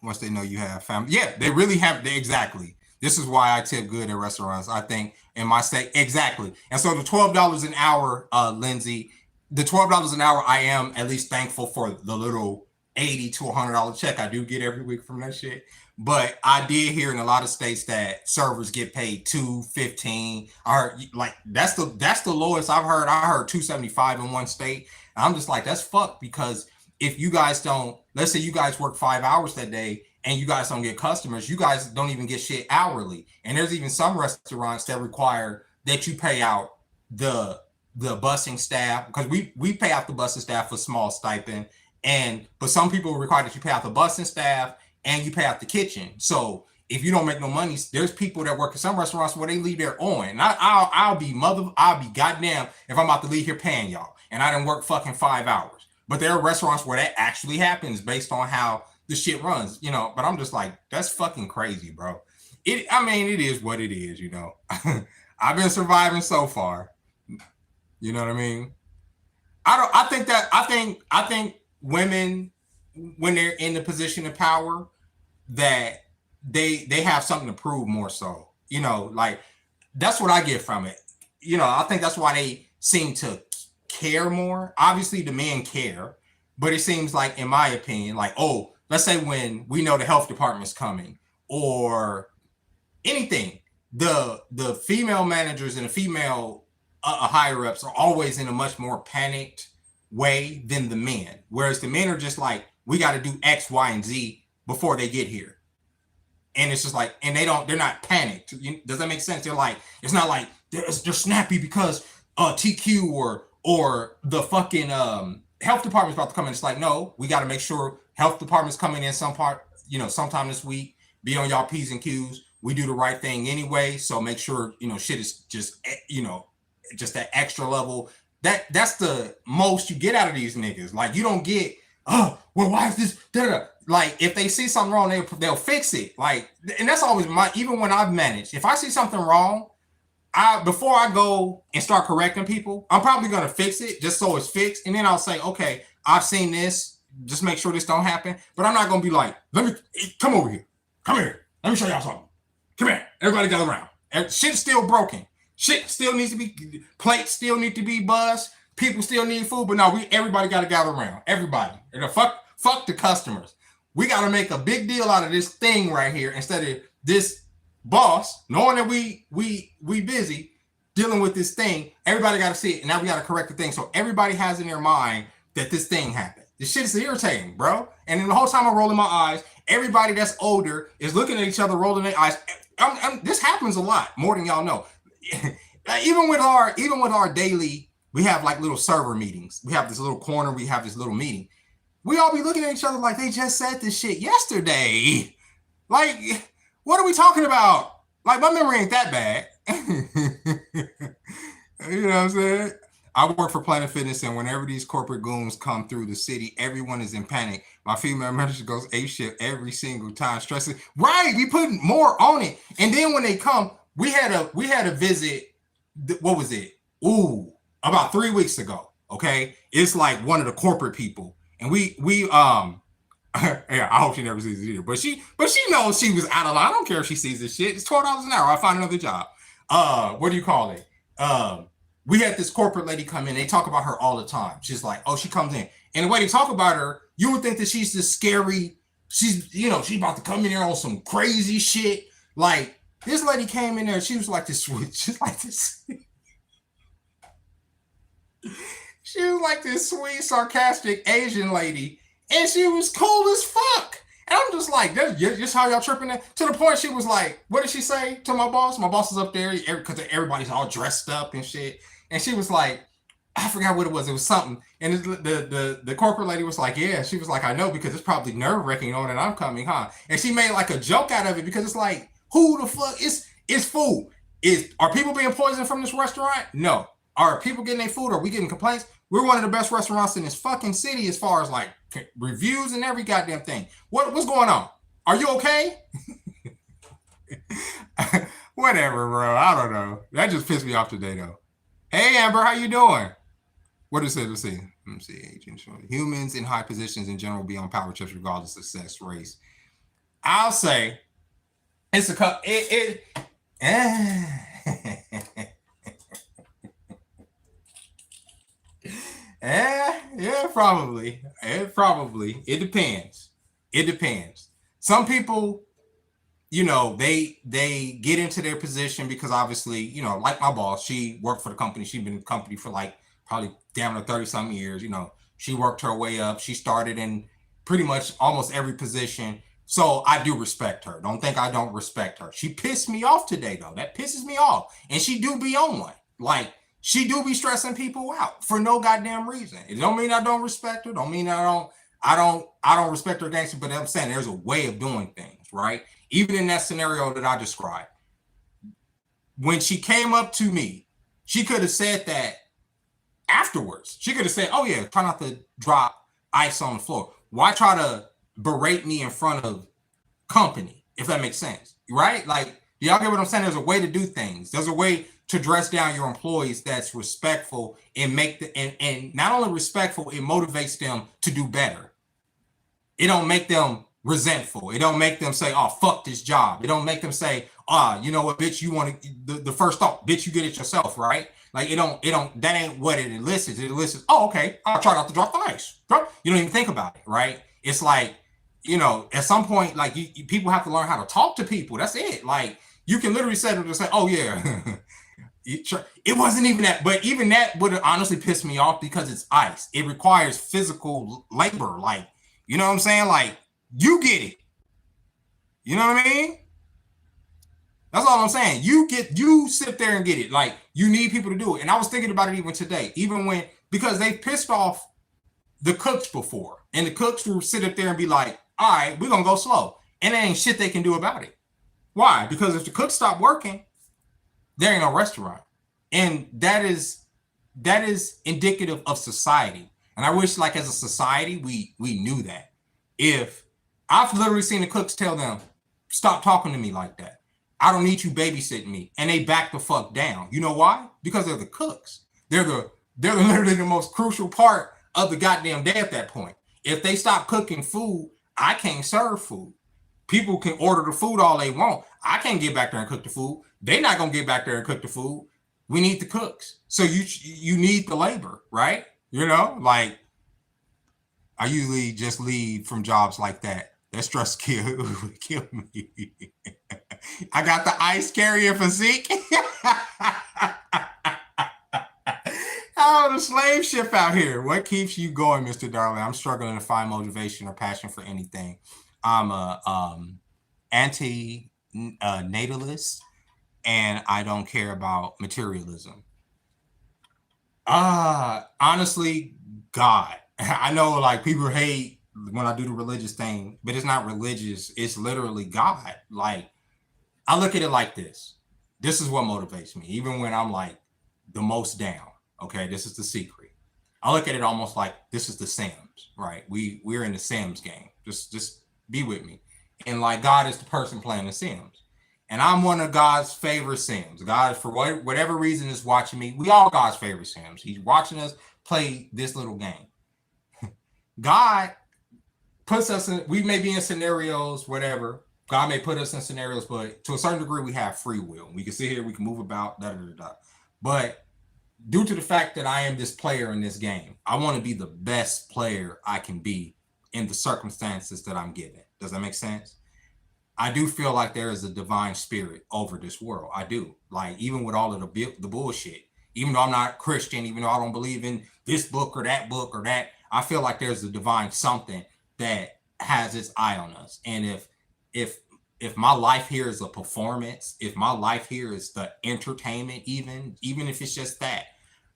Once they know you have family, yeah, they really have. Exactly. This is why I tip good at restaurants. I think in my state, exactly. And so the $12 an hour, Lindsay. The $12 an hour, I am at least thankful for the little $80 to $100 check I do get every week from that shit. But I did hear in a lot of states that servers get paid $2.15. I heard like that's the lowest I've heard. I heard $2.75 in one state. And I'm just like, that's fucked, because if you guys don't, let's say you guys work 5 hours that day and you guys don't get customers, you guys don't even get shit hourly. And there's even some restaurants that require that you pay out the busing staff, because we pay out the busing staff for small stipend, but some people require that you pay out the busing staff and you pay out the kitchen. So if you don't make no money, there's people that work at some restaurants where they leave their own. And I'll be goddamn if I'm about to leave here paying y'all, and I didn't work fucking 5 hours. But there are restaurants where that actually happens based on how the shit runs, you know. But I'm just like, that's fucking crazy, bro. It is what it is, you know. I've been surviving so far. You know what I mean? I think women, when they're in the position of power, that they have something to prove more so. You know, like, that's what I get from it. You know, I think that's why they seem to care more. Obviously the men care, but it seems like, in my opinion, like, oh, let's say when we know the health department's coming or anything, the female managers and the female higher ups are always in a much more panicked way than the men. Whereas the men are just like, we got to do X, Y, and Z before they get here. And it's just like, and they're not panicked. Does that make sense? They're like, it's not like they're snappy because TQ or the fucking health department's about to come in. It's like, no, we got to make sure health department's coming in sometime this week. Be on y'all P's and Q's. We do the right thing anyway. So make sure, shit is just, just that extra level. That's the most you get out of these niggas. Like, you don't get, oh, well, why is this? Da-da-da. Like, if they see something wrong, they'll fix it. Like, and that's always even when I've managed, if I see something wrong, before I go and start correcting people, I'm probably going to fix it just so it's fixed. And then I'll say, okay, I've seen this. Just make sure this don't happen. But I'm not going to be like, come over here. Come here. Let me show y'all something. Come here. Everybody gather around. Shit's still broken. Shit still needs to be, plates still need to be buzzed. People still need food. But no, everybody got to gather around. Everybody. And fuck the customers. We got to make a big deal out of this thing right here instead of this boss, knowing that we busy dealing with this thing. Everybody got to see it, and now we got to correct the thing. So everybody has in their mind that this thing happened. This shit is irritating, bro. And then the whole time I'm rolling my eyes, everybody that's older is looking at each other, rolling their eyes. This happens a lot, more than y'all know. even with our daily, we have like little server meetings. We have this little corner. We have this little meeting. We all be looking at each other like they just said this shit yesterday. Like, what are we talking about? Like, my memory ain't that bad. You know what I'm saying? I work for Planet Fitness, and whenever these corporate goons come through the city, everyone is in panic. My female manager goes apeshit every single time, stressing. Right, we put more on it. And then when they come, we had a visit. What was it? Ooh, about 3 weeks ago. Okay, it's like one of the corporate people. And we yeah, I hope she never sees it either. But she knows she was out of line. I don't care if she sees this shit. It's $12 an hour. I'll find another job. What do you call it? We had this corporate lady come in. They talk about her all the time. She's like, oh, she comes in. And the way they talk about her, you would think that she's this scary, she's about to come in there on some crazy shit. Like, this lady came in there, she was like this sweet, she's like this. She was like this sweet, sarcastic Asian lady, and she was cool as fuck. And I'm just like, that's just how y'all tripping that? To the point she was like, what did she say to my boss? My boss is up there because everybody's all dressed up and shit. And she was like, I forgot what it was. It was something. And the corporate lady was like, yeah. She was like, I know, because it's probably nerve-wracking knowing that I'm coming, huh? And she made like a joke out of it, because it's like, who the fuck? It's food. Are people being poisoned from this restaurant? No. Are people getting their food? Are we getting complaints? We're one of the best restaurants in this fucking city as far as like reviews and every goddamn thing. What's going on? Are you okay? Whatever, bro. I don't know. That just pissed me off today, though. Hey, Amber, how you doing? What is it? Let's see. Humans in high positions in general be on power trips regardless of sex, race. I'll say it's yeah, probably. It depends. Some people, they get into their position because obviously, like my boss, she worked for the company. She'd been in the company for like probably damn near 30-some years. She worked her way up. She started in pretty much almost every position. So I do respect her. Don't think I don't respect her. She pissed me off today, though. That pisses me off. And she do be on one. Like, she do be stressing people out for no goddamn reason. It don't mean I don't respect her. Don't mean I don't respect her gangster, but I'm saying there's a way of doing things, right? Even in that scenario that I described. When she came up to me, she could have said that afterwards. She could have said, oh yeah, try not to drop ice on the floor. Why try to berate me in front of company, if that makes sense, right? Like, do y'all get what I'm saying? There's a way to do things. There's a way to dress down your employees that's respectful and make the and not only respectful, it motivates them to do better. It don't make them resentful. It don't make them say, oh, fuck this job. It don't make them say, you know what, bitch, you want to the first thought, bitch, you get it yourself, right? Like it don't, that ain't what it elicits. It elicits, oh, okay, I'll try not to drop the ice. You don't even think about it, right? It's like, you know, at some point, like people have to learn how to talk to people. That's it. Like you can literally say to say, oh yeah, it wasn't even that, but even that would honestly piss me off because it's ice. It requires physical labor. Like, you know what I'm saying? Like you get it. You know what I mean? That's all I'm saying. You sit there and get it. Like you need people to do it. And I was thinking about it even today, because they pissed off the cooks before, and the cooks will sit up there and be like, all right, we're gonna go slow. And there ain't shit they can do about it. Why? Because if the cooks stop working, there ain't no restaurant. And that is indicative of society. And I wish, like, as a society, we knew that. If I've literally seen the cooks tell them, stop talking to me like that. I don't need you babysitting me. And they back the fuck down. You know why? Because they're the cooks. They're literally the most crucial part of the goddamn day at that point. If they stop cooking food, I can't serve food. People can order the food all they want. I can't get back there and cook the food. They're not gonna get back there and cook the food. We need the cooks. So you need the labor, right? You know, like I usually just leave from jobs like that. That stress kill me. I got the ice carrier physique. Oh, the slave ship out here. What keeps you going, Mr. Darling? I'm struggling to find motivation or passion for anything. I'm a anti-natalist, and I don't care about materialism. Honestly, God. I know, like, people hate when I do the religious thing, but it's not religious. It's literally God. Like, I look at it like this. This is what motivates me, even when I'm like the most down. Okay, this is the secret. I look at it almost like this is the Sims, right? We're in the Sims game. Just be with me. And like God is the person playing the Sims. And I'm one of God's favorite Sims. God, for whatever reason, is watching me. We all God's favorite Sims. He's watching us play this little game. God puts us in, we may be in scenarios, whatever. God may put us in scenarios, but to a certain degree, we have free will. We can sit here, we can move about, But due to the fact that I am this player in this game, I want to be the best player I can be in the circumstances that I'm given. Does that make sense? I do feel like there is a divine spirit over this world. I do. Like, even with all of the bullshit, even though I'm not Christian, even though I don't believe in this book or that, I feel like there's a divine something that has its eye on us. And if my life here is a performance, if my life here is the entertainment, even if it's just that,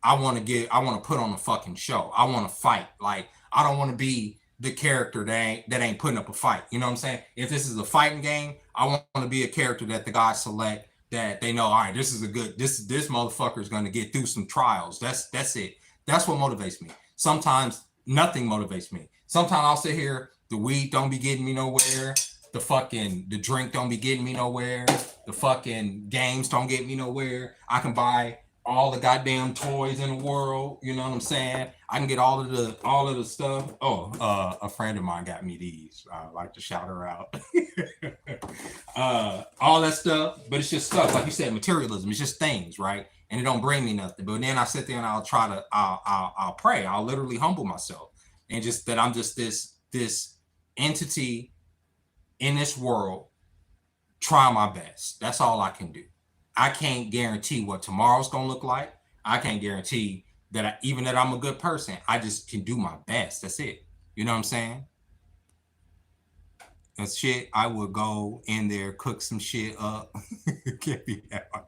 I want to put on a fucking show. I want to fight. Like, I don't want to be the character that ain't putting up a fight. You know what I'm saying? If this is a fighting game, I want to be a character that the gods select, that they know, all right, this motherfucker is going to get through some trials. That's it. That's what motivates me. Sometimes nothing motivates me. Sometimes I'll sit here, the weed don't be getting me nowhere. The drink don't be getting me nowhere. The fucking games don't get me nowhere. I can buy all the goddamn toys in the world. You know what I'm saying? I can get all of the stuff. Oh, a friend of mine got me these. I like to shout her out. All that stuff, but it's just stuff. Like you said, materialism. It's just things, right? And it don't bring me nothing. But then I sit there and I'll pray. I'll literally humble myself, and just that I'm just this entity in this world, try my best. That's all I can do. I can't guarantee what tomorrow's gonna look like. I can't guarantee that even that I'm a good person. I just can do my best. That's it. You know what I'm saying? Cause shit, I would go in there, cook some shit up. Can't be that hard.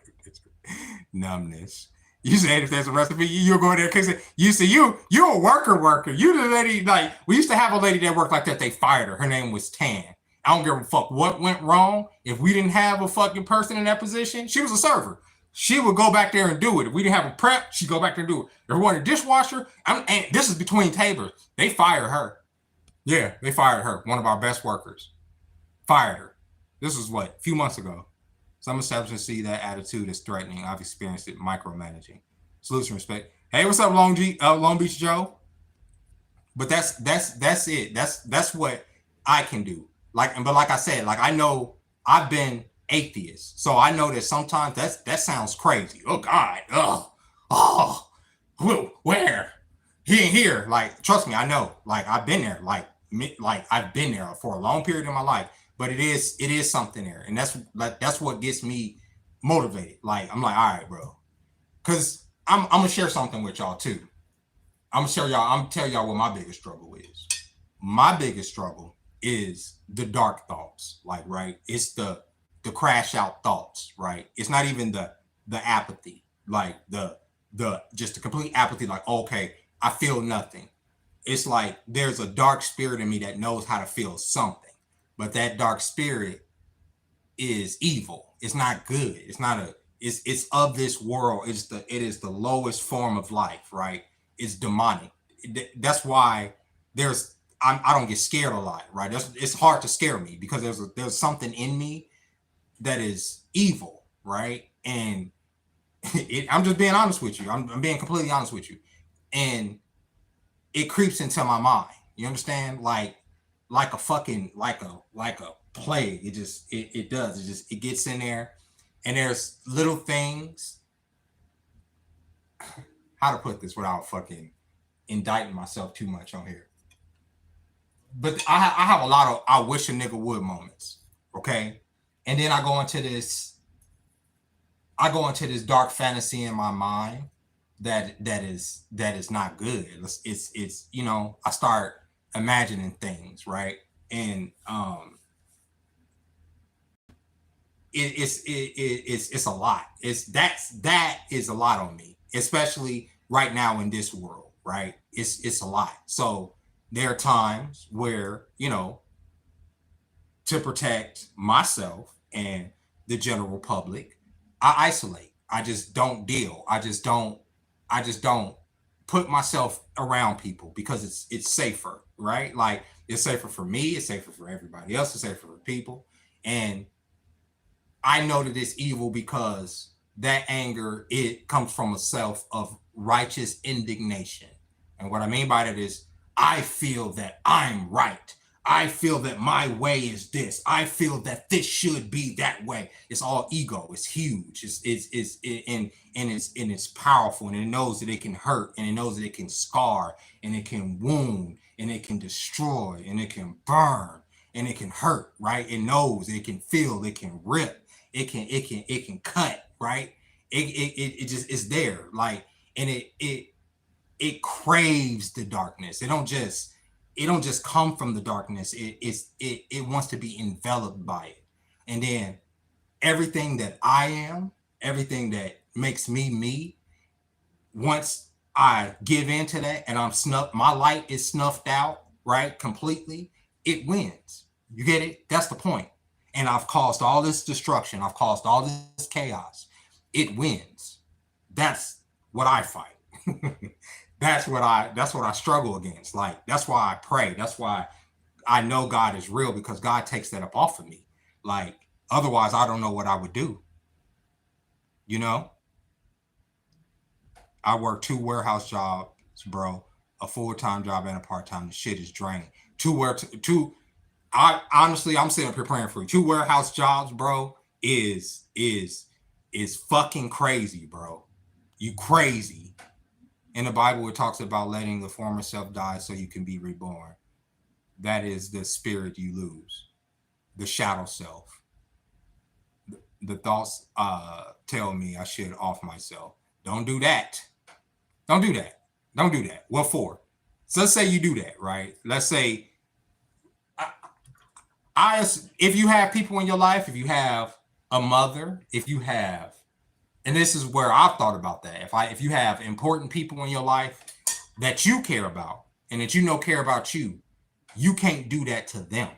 Numbness. You said if there's a recipe, you'll go in there because you see you're a worker. You the lady, like we used to have a lady that worked like that. They fired her. Her name was Tan. I don't give a fuck what went wrong. If we didn't have a fucking person in that position, she was a server. She would go back there and do it. If we didn't have a prep, she'd go back there and do it. If we wanted a dishwasher, and this is between tables, they fired her. Yeah, they fired her. One of our best workers fired her. This was what, a few months ago. Some establishments see that attitude as threatening. I've experienced it micromanaging. Salute and respect. Hey, what's up, Long Beach Joe? But that's it. That's what I can do. But like I said, like I know I've been atheist, so I know that sometimes that sounds crazy. Oh God, where? He ain't here. Like, trust me, I know. Like I've been there. Like I've been there for a long period in my life. But it is something there, and that's what gets me motivated. Like I'm like, all right, bro, because I'm gonna share something with y'all too. I'm gonna tell y'all what my biggest struggle is. My biggest struggle is the dark thoughts. Like, right, it's the crash out thoughts. Right, it's not even the apathy. Like the just the complete apathy. Like, okay, I feel nothing. It's like there's a dark spirit in me that knows how to feel something. But that dark spirit is evil. It's not good. It's not it's of this world. It is the lowest form of life, right? It's demonic. That's why I don't get scared a lot, right? It's hard to scare me because there's something in me that is evil, right? And I'm just being honest with you. I'm being completely honest with you. And it creeps into my mind. You understand? Like a fucking like a plague. It does. It gets in there, and there's little things. How to put this without fucking indicting myself too much on here? But I have a lot of I wish a nigga would moments. Okay, and then I go into this dark fantasy in my mind that is not good. It's you know, I start imagining things, right? And it's a lot. That is a lot on me, especially right now in this world, right? It's a lot. So there are times where, you know, to protect myself and the general public, I isolate. I just don't deal. I just don't put myself around people because it's safer, right? Like it's safer for me, it's safer for everybody else, it's safer for people. And I know that it's evil because that anger, it comes from a self of righteous indignation. And what I mean by that is I feel that I'm right. I feel that my way is this. I feel that this should be that way. It's all ego. It's huge. It's powerful, and it knows that it can hurt, and it knows that it can scar, and it can wound, and it can destroy, and it can burn, and it can hurt. Right? It knows it can feel. It can rip. It can cut. Right? It just is there. Like, and it craves the darkness. It don't just come from the darkness. It wants to be enveloped by it. And then everything that I am, everything that makes me, once I give in to that and my light is snuffed out, right, completely, it wins. You get it? That's the point. And I've caused all this destruction. I've caused all this chaos. It wins. That's what I fight. That's what I struggle against. Like, that's why I pray. That's why I know God is real, because God takes that up off of me. Like, otherwise I don't know what I would do. You know? I work 2 warehouse jobs, bro, a full-time job and a part-time. The shit is draining. I'm sitting up here praying for you. 2 warehouse jobs, bro, is fucking crazy, bro. You crazy. In the Bible, it talks about letting the former self die so you can be reborn. That is the spirit you lose, the shadow self. The thoughts tell me I should off myself. Don't do that. Don't do that. Don't do that. What for? So let's say you do that, right? Let's say if you have people in your life, if you have a mother, if you have, and this is where I've thought about that. If you have important people in your life that you care about and that you know care about you, you can't do that to them.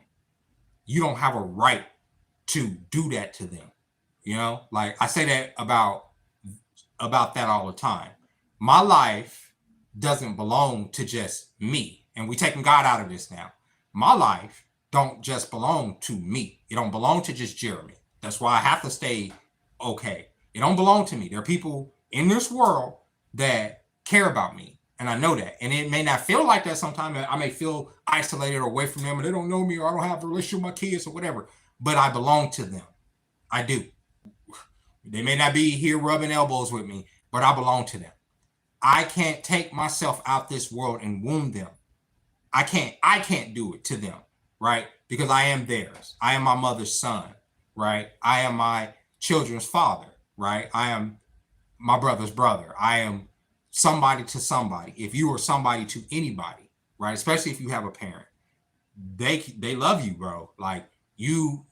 You don't have a right to do that to them. You know, like I say that about that all the time. My life doesn't belong to just me. And we taking God out of this now. My life don't just belong to me. It don't belong to just Jeremy. That's why I have to stay okay. It don't belong to me. There are people in this world that care about me. And I know that. And it may not feel like that sometimes. I may feel isolated or away from them, and they don't know me, or I don't have a relationship with my kids or whatever. But I belong to them. I do. They may not be here rubbing elbows with me, but I belong to them. I can't take myself out this world and wound them. I can't do it to them, right? Because I am theirs. I am my mother's son, right? I am my children's father, right? I am my brother's brother. I am somebody to somebody. If you are somebody to anybody, right? Especially if you have a parent, they love you, bro. Like you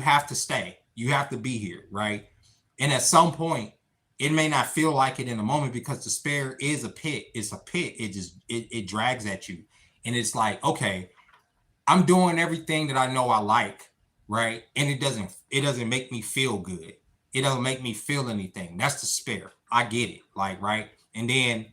have to stay. You have to be here, right? And at some point, it may not feel like it in the moment because despair is a pit. It's a pit. It drags at you. And it's like, okay, I'm doing everything that I know I like, right? And it doesn't make me feel good. It doesn't make me feel anything. That's despair. I get it. Like, right. And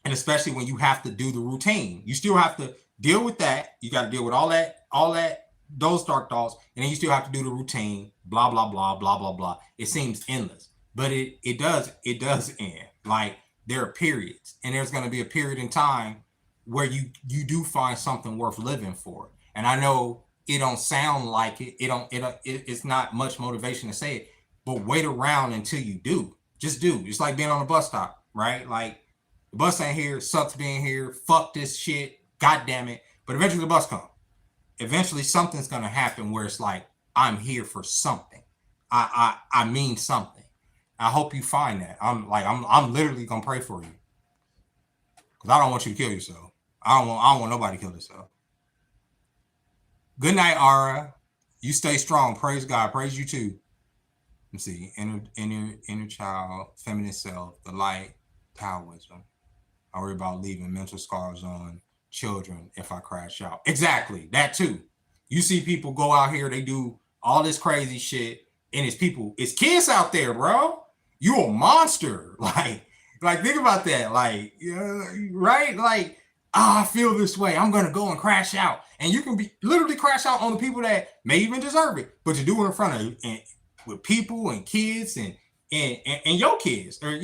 especially when you have to do the routine, you still have to deal with that. You got to deal with all that, those dark thoughts. And then you still have to do the routine, blah, blah, blah, blah, blah, blah. It seems endless, but it does end. Like there are periods, and there's going to be a period in time where you do find something worth living for. And I know it don't sound like it. It's not much motivation to say it, but wait around until you do. Just do. It's like being on a bus stop, right? Like the bus ain't here, sucks being here, fuck this shit, god damn it. But eventually the bus comes. Eventually something's gonna happen where it's like, I'm here for something. I mean something. I hope you find that. I'm literally gonna pray for you. Because I don't want you to kill yourself. I don't want nobody to kill themselves. Good night, Ara. You stay strong. Praise God. Praise you too. Let's see. Inner child, feminine self, the light, Taoism. I worry about leaving mental scars on children if I crash out. Exactly. That too. You see people go out here, they do all this crazy shit, and it's kids out there, bro. You a monster. Like think about that. Like, right? Like, I feel this way. I'm gonna go and crash out. And you can be literally crash out on the people that may even deserve it, but to do it in front of you and with people and kids and your kids, or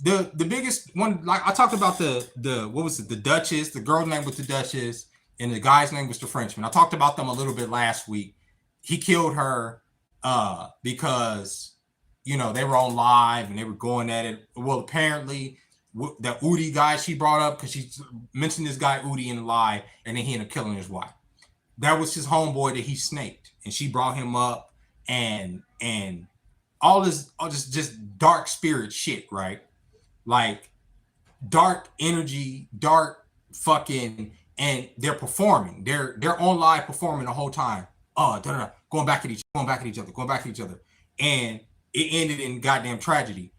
the biggest one. Like I talked about the what was it, the Duchess, the girl's name was the Duchess, and the guy's name was the Frenchman. I talked about them a little bit last week. He killed her because they were on live and they were going at it. Well, apparently the Udi guy she brought up, because she mentioned this guy Udi in the live, and then he ended up killing his wife. That was his homeboy that he snaked, and she brought him up, and all this just dark spirit shit, right? Like dark energy, dark fucking, and they're performing. They're on live performing the whole time. Going back at each other, and it ended in goddamn tragedy.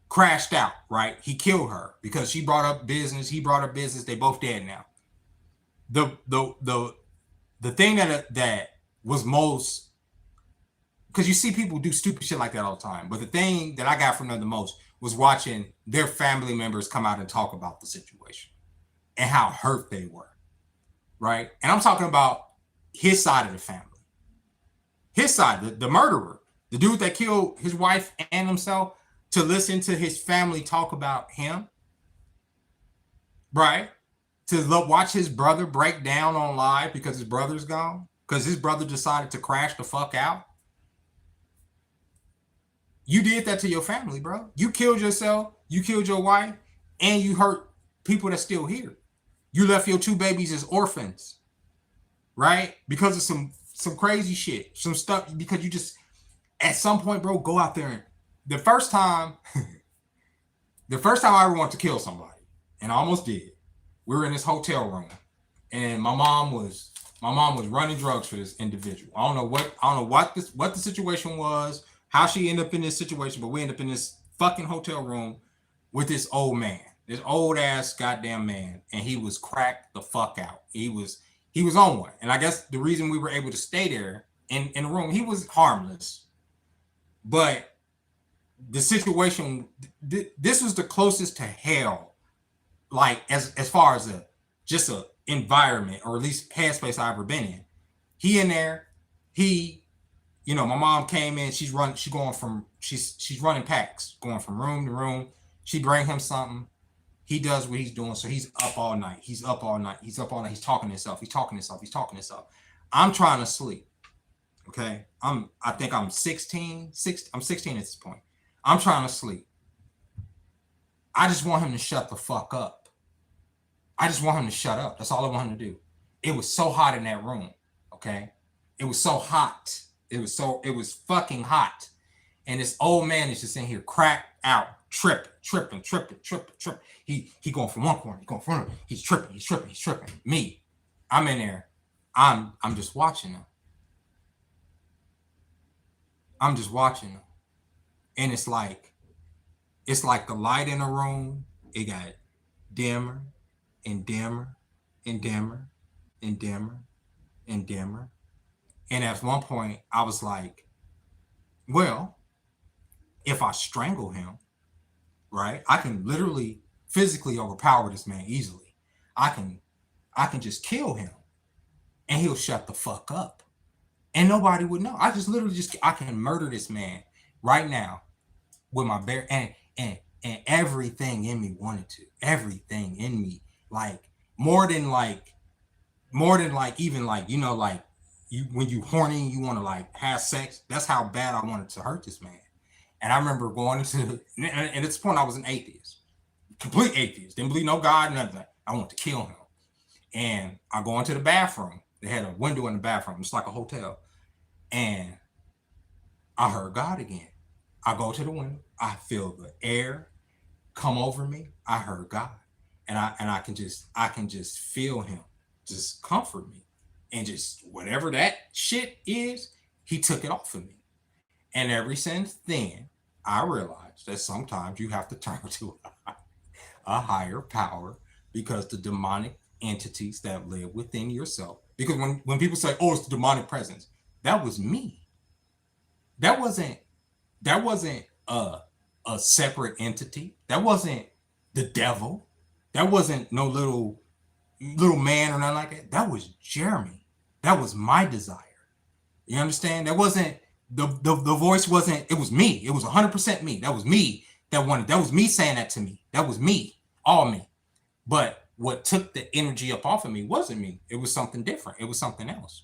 Crashed out, right? He killed her because she brought up business. He brought up business. They both dead now. The thing that was most, because you see people do stupid shit like that all the time, but the thing that I got from them the most was watching their family members come out and talk about the situation and how hurt they were, right? And I'm talking about his side of the family. His side, the murderer, the dude that killed his wife and himself, to listen to his family talk about him, right? To watch his brother break down on live because his brother's gone, because his brother decided to crash the fuck out. You did that to your family, bro. You killed yourself, you killed your wife, and you hurt people that's still here. You left your two babies as orphans, right? Because of some crazy shit, some stuff, because you just, at some point, bro, go out there and the first time I ever wanted to kill somebody, and I almost did, we were in this hotel room, and my mom was My mom was running drugs for this individual. I don't know what the situation was, how she ended up in this situation, but we ended up in this fucking hotel room with this old man, this old ass goddamn man, and he was cracked the fuck out. He was on one, and I guess the reason we were able to stay there in the room, he was harmless, but the situation, this was the closest to hell, like as far as just a environment, or at least headspace I've ever been in. He in there, my mom came in, she's running packs, going from room to room. She bring him something, he does what he's doing, so he's up all night. He's talking to himself. I'm trying to sleep. Okay, I think I'm 16. I'm 16 at this point. I'm trying to sleep. I just want him to shut the fuck up. I just want him to shut up. That's all I want him to do. It was so hot in that room. Okay, it was so hot. It was fucking hot. And this old man is just in here cracked out, tripping. He going from one corner, he going from another. He's tripping. Me, I'm in there. I'm just watching him. I'm just watching him. And it's like the light in the room, it got dimmer and dimmer and dimmer and dimmer and dimmer. And at one point I was like, well, if I strangle him, right, I can literally physically overpower this man easily. I can just kill him and he'll shut the fuck up and nobody would know. I can murder this man right now with my bare and everything in me wanted to. Everything in me, like more than even like, when you horny, you want to like have sex. That's how bad I wanted to hurt this man. And I remember going into, and at this point I was an atheist, complete atheist, didn't believe no God, nothing. I wanted to kill him. And I go into the bathroom. They had a window in the bathroom. It's like a hotel. And I heard God again. I go to the window. I feel the air come over me. I heard God. And I can just feel him just comfort me. And just whatever that shit is, he took it off of me. And ever since then, I realized that sometimes you have to turn to a higher power, because the demonic entities that live within yourself, because when people say, oh, it's the demonic presence, that was me. That wasn't a separate entity. That wasn't the devil. That wasn't no little man or nothing like that. That was Jeremy. That was my desire. You understand? That wasn't the voice wasn't, it was me. It was 100% me. That was me that was me saying that to me. That was me, all me. But what took the energy up off of me wasn't me. It was something different. It was something else.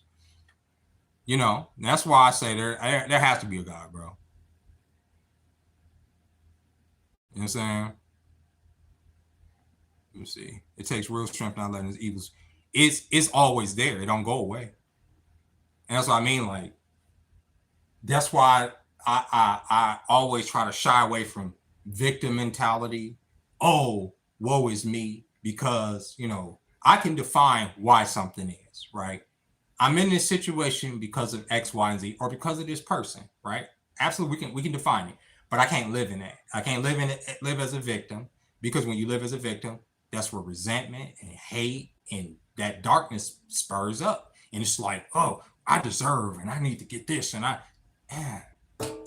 That's why I say there has to be a God, bro. You know what I'm saying? Let me see. It takes real strength not letting his evils. It's always there. It don't go away. And that's what I mean. Like, that's why I always try to shy away from victim mentality. Oh, woe is me, because I can define why something is, right? I'm in this situation because of X, Y, and Z, or because of this person, right? Absolutely, we can define it, but I can't live in that. I can't live as a victim, because when you live as a victim, that's where resentment and hate and that darkness spurs up, and it's like, oh, I deserve and I need to get this, and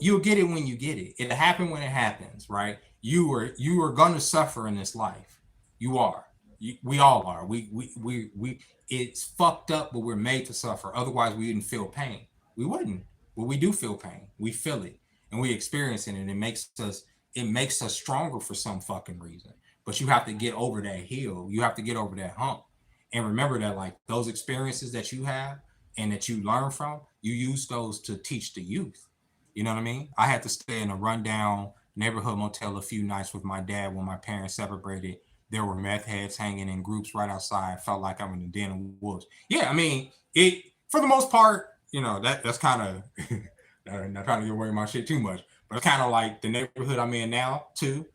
you'll get it when you get it. It'll happen when it happens, right? You are gonna suffer in this life. You are. We all are. We it's fucked up, but we're made to suffer. Otherwise, we wouldn't feel pain. We wouldn't. But we do feel pain. We feel it, and we experience it, and it makes us stronger for some fucking reason. But you have to get over that hill. You have to get over that hump, and remember that, like, those experiences that you have and that you learn from, you use those to teach the youth. You know what I mean? I had to stay in a rundown neighborhood motel a few nights with my dad when my parents separated. There were meth heads hanging in groups right outside. Felt like I'm in the den of wolves. Yeah, I mean, it, for the most part, that's kind of not trying to give away my shit too much, but it's kind of like the neighborhood I'm in now too.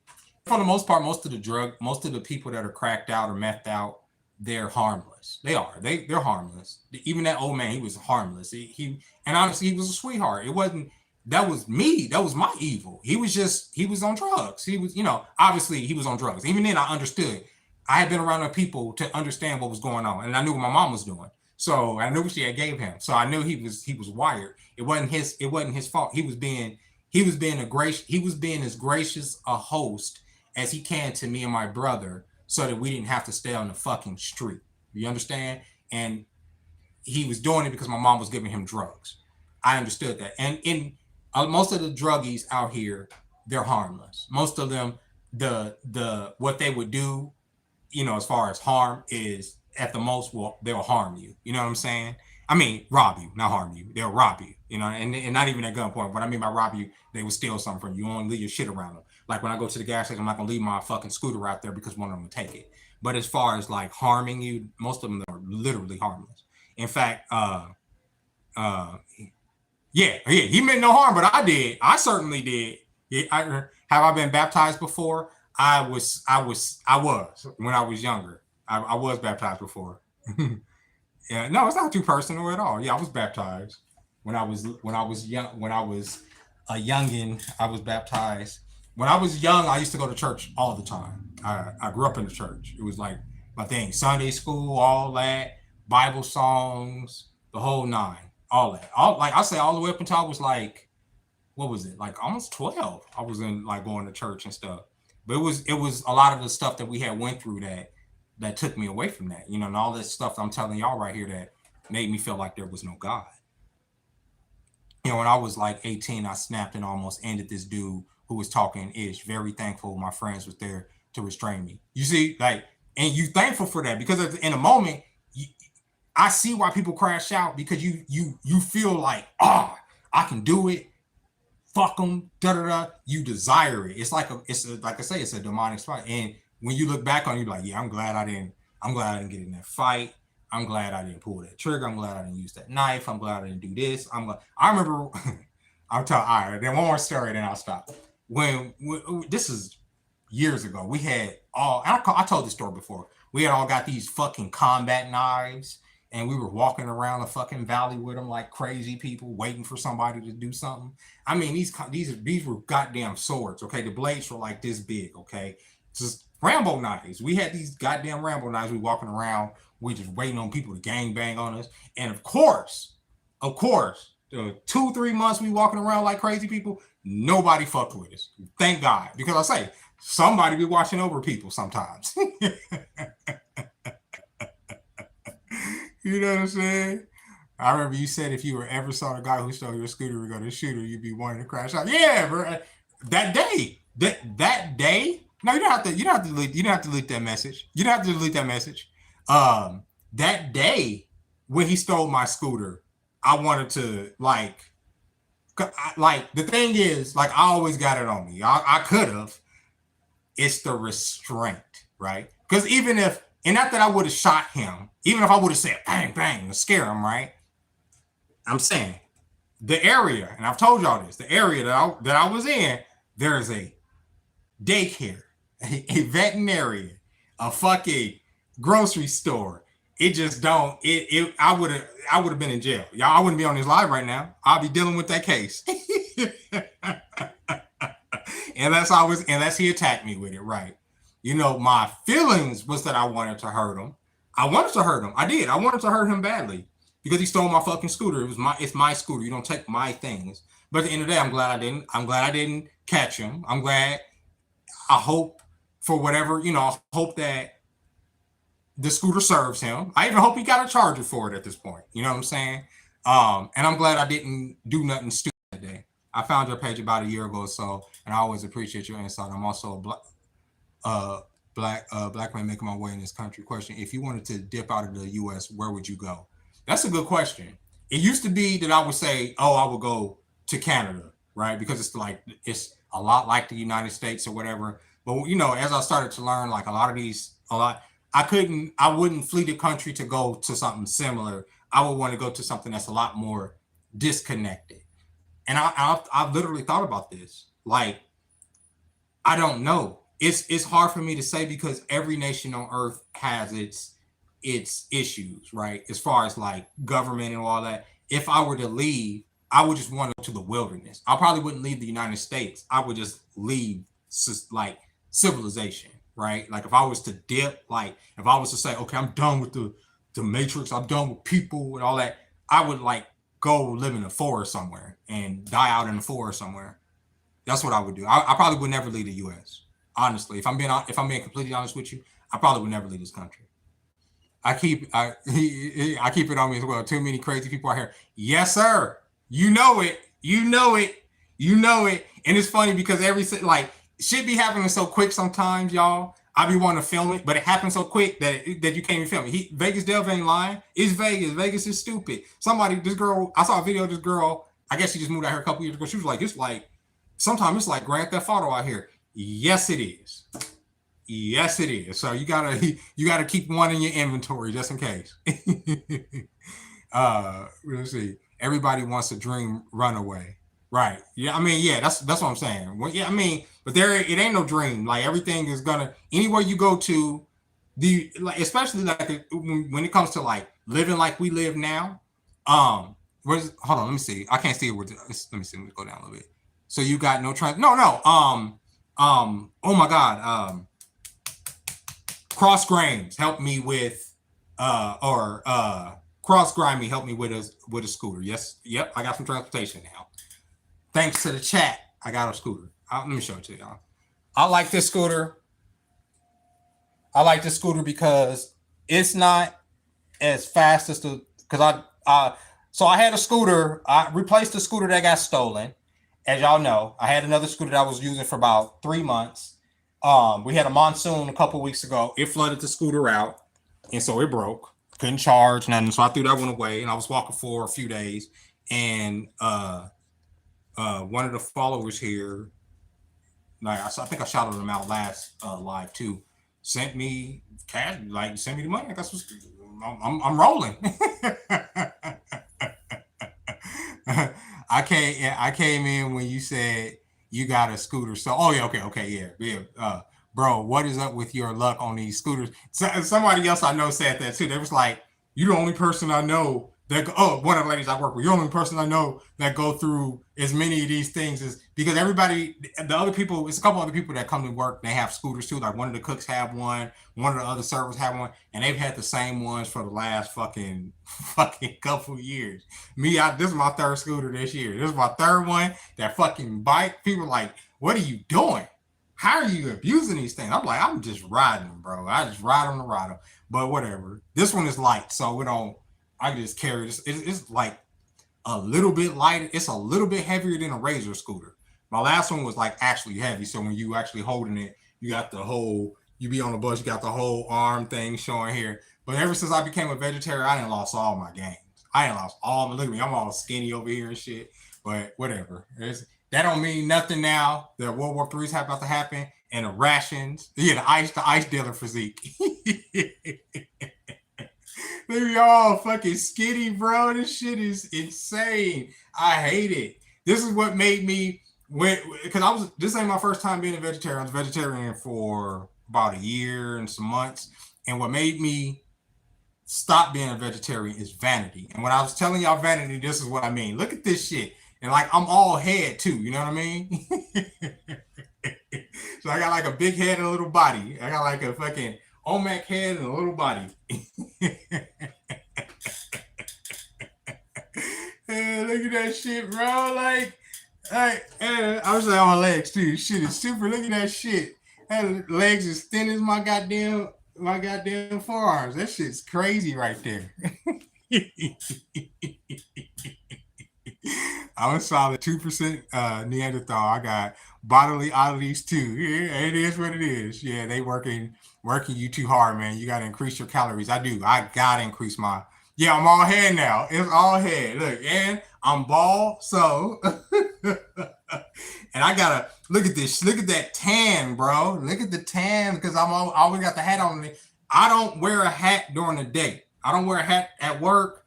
For the most part, most of the people that are cracked out or methed out, they're harmless. They are. They're harmless. Even that old man, he was harmless. He and honestly, he was a sweetheart. It wasn't. That was me. That was my evil. He was on drugs. He was, obviously he was on drugs. Even then, I understood. I had been around enough people to understand what was going on, and I knew what my mom was doing. So I knew what she had gave him. So I knew he was wired. It wasn't his fault. He was being as gracious a host as he can to me and my brother, so that we didn't have to stay on the fucking street. You understand? And he was doing it because my mom was giving him drugs. I understood that. And in most of the druggies out here, they're harmless. Most of them, the what they would do, as far as harm is at the most, well, they'll harm you. You know what I'm saying? I mean, rob you, not harm you. They'll rob you, and not even at gunpoint. What I mean by rob you, they will steal something from you. You won't leave your shit around them. Like when I go to the gas station, I'm not gonna leave my fucking scooter out there because one of them will take it. But as far as like harming you, most of them are literally harmless. In fact, uh, yeah, he meant no harm, but I did. I certainly did. Have I been baptized before? I was when I was younger. I was baptized before. Yeah, no, it's not too personal at all. Yeah, I was baptized when I was young. When I was a youngin, I was baptized. When I was young, I used to go to church all the time. I grew up in the church. It was like my thing. Sunday school, all that, Bible songs, the whole nine, all that. All like I say, all the way up until I was like, what was it? Like almost 12. I was in like going to church and stuff. But it was a lot of the stuff that we had went through that took me away from that, and all this stuff I'm telling y'all right here that made me feel like there was no God. When I was like 18, I snapped and almost ended this dude who was talking ish. Very thankful my friends was there to restrain me. You see, like, and you thankful for that because in a moment, I see why people crash out because you feel like, I can do it. Fuck them, da da da. You desire it. Like I say, it's a demonic spot. And when you look back on it, you're like, yeah, I'm glad I didn't get in that fight. I'm glad I didn't pull that trigger. I'm glad I didn't use that knife. I'm glad I didn't do this. I remember, I'll tell, all right, then one more story, then I'll stop. When this is years ago, we had I told this story before. We had all got these fucking combat knives, and we were walking around the fucking valley with them like crazy people, waiting for somebody to do something. I mean, these were goddamn swords. Okay, the blades were like this big. Okay, just Rambo knives. We had these goddamn Rambo knives. We walking around. We just waiting on people to gang bang on us. And of course, the 2-3 months we walking around like crazy people, nobody fucked with us. Thank God, because I say somebody be watching over people sometimes. You know what I'm saying? I remember you said if you were ever saw a guy who stole your scooter and go to shoot her, you'd be wanting to crash out. Yeah, bro. That day. No, you don't have to. You don't have to delete. You don't have to delete that message. You don't have to delete that message. That day when he stole my scooter, I wanted to like the thing is like I always got it on me. I could have. It's the restraint, right? Because even if, and not that I would have shot him, even if I would have said bang bang to scare him, right? I'm saying the area, and I've told y'all this, the area that I was in, there is a daycare, a veterinarian, a fucking grocery store. It just don't. I would have been in jail. Y'all, I wouldn't be on this live right now. I'll be dealing with that case. Unless he attacked me with it, right? My feelings was that I wanted to hurt him. I wanted to hurt him. I did. I wanted to hurt him badly because he stole my fucking scooter. It's my scooter. You don't take my things. But at the end of the day, I'm glad I didn't. I'm glad I didn't catch him. I'm glad. I hope for whatever, I hope that the scooter serves him. I even hope he got a charger for it at this point. You know what I'm saying? And I'm glad I didn't do nothing stupid that day. I found your page about a year ago or so, and I always appreciate your insight. I'm also a black man making my way in this country. Question: if you wanted to dip out of the U.S., where would you go? That's a good question. It used to be that I would say, I would go to Canada, right? Because it's a lot like the United States or whatever. But as I started to learn, like I wouldn't flee the country to go to something similar. I would want to go to something that's a lot more disconnected. And I've literally thought about this. Like, I don't know. It's hard for me to say because every nation on earth has its its issues, right? As far as like government and all that. If I were to leave, I would just want to go to the wilderness. I probably wouldn't leave the United States. I would just leave like civilization, right? Like if I was to dip, like if I was to say, okay, I'm done with the matrix, I'm done with people and all that, I would like go live in the forest somewhere and die out in the forest somewhere. That's what I would do. I probably would never leave the U.S. Honestly, if I'm being completely honest with you, I probably would never leave this country. I keep it on me as well. Too many crazy people out here. Yes, sir. You know it. You know it. You know it. And it's funny because like shit be happening so quick sometimes, y'all. I be wanting to film it, but it happens so quick that you can't even film it. Vegas Dev ain't lying. It's Vegas. Vegas is stupid. This girl, I saw a video of this girl. I guess she just moved out here a couple years ago. She was like, it's like, sometimes it's like Grand Theft Auto out here. Yes, it is. Yes, it is. So you gotta keep one in your inventory just in case. Let's see. Everybody wants a dream runaway. Right. Yeah, I mean, yeah, that's what I'm saying. Well, yeah, I mean, but it ain't no dream. Like everything is gonna anywhere you go to, especially like when it comes to like living like we live now. Hold on, let me see. I can't see it with let me see. Let me go down a little bit. So you got no trans. No. Oh my God. Cross Grains helped me with Cross Grimy helped me with a scooter. Yes, yep, I got some transportation now. Thanks to the chat, I got a scooter. Let me show it to y'all. I like this scooter. I like this scooter because it's not as fast as because so I had a scooter. I replaced the scooter that got stolen. As y'all know, I had another scooter that I was using for about 3 months. We had a monsoon a couple weeks ago. It flooded the scooter out, and so it broke. Couldn't charge nothing, so I threw that one away. And I was walking for a few days, and one of the followers here, like I think I shouted them out last live too, sent me cash, like sent me the money. That's what I'm rolling. I came in when you said you got a scooter. So, okay, yeah. Bro, what is up with your luck on these scooters? So, somebody else I know said that too. They was like, "You're the only person I know that." One of the ladies I work with. You're the only person I know that go through as many of these things as because everybody, the other people, it's a couple other people that come to work. They have scooters too. Like one of the cooks have one of the other servers have one, and they've had the same ones for the last fucking couple years. This is my third scooter this year. This is my third one. That fucking bike. People are like, "What are you doing? How are you abusing these things?" I'm like, I'm just riding them, bro. I just ride them to ride them. But whatever. This one is light, so we don't. I just carry this. It's like a little bit light. It's a little bit heavier than a Razor scooter. My last one was like actually heavy. So when you actually holding it, you got the whole. You be on the bus, you got the whole arm thing showing here. But ever since I became a vegetarian, I didn't lost all my gains. I didn't lost all. Look at me, I'm all skinny over here and shit. But whatever. That don't mean nothing now. The World War III is about to happen, and the rations. Yeah, the ice dealer physique. They all fucking skinny, bro. This shit is insane. I hate it. This is what made me because this ain't my first time being a vegetarian. I was a vegetarian for about a year and some months. And what made me stop being a vegetarian is vanity. And when I was telling y'all vanity, this is what I mean. Look at this shit. And like I'm all head too, you know what I mean? So I got like a big head and a little body. I got like a fucking Olmec head and a little body. Look at that shit, bro. I was like on my legs too. Shit is super. Look at that shit. That legs as thin as my goddamn forearms. That shit's crazy right there. I'm a solid 2% Neanderthal. I got bodily oddities too. Yeah, it is what it is. Yeah, they working you too hard, man. You gotta increase your calories. I do. I gotta increase my. Yeah, I'm all head now. It's all head. Look, and I'm bald, so and I gotta look at this. Look at that tan, bro. Look at the tan because I always got the hat on me. I don't wear a hat during the day. I don't wear a hat at work.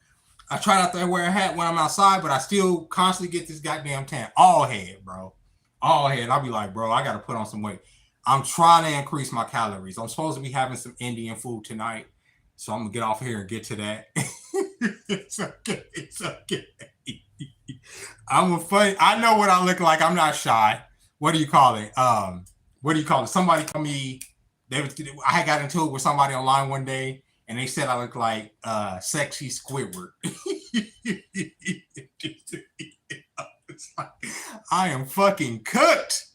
I try not to wear a hat when I'm outside, but I still constantly get this goddamn tan. All head, bro. All head. I'll be like, bro, I gotta put on some weight. I'm trying to increase my calories. I'm supposed to be having some Indian food tonight. So I'm gonna get off here and get to that. It's okay. It's okay. I'm a funny. I know what I look like. I'm not shy. What do you call it? What do you call it? Somebody told me I had got into it with somebody online one day, and they said I look like sexy Squidward. It's like, I am fucking cooked.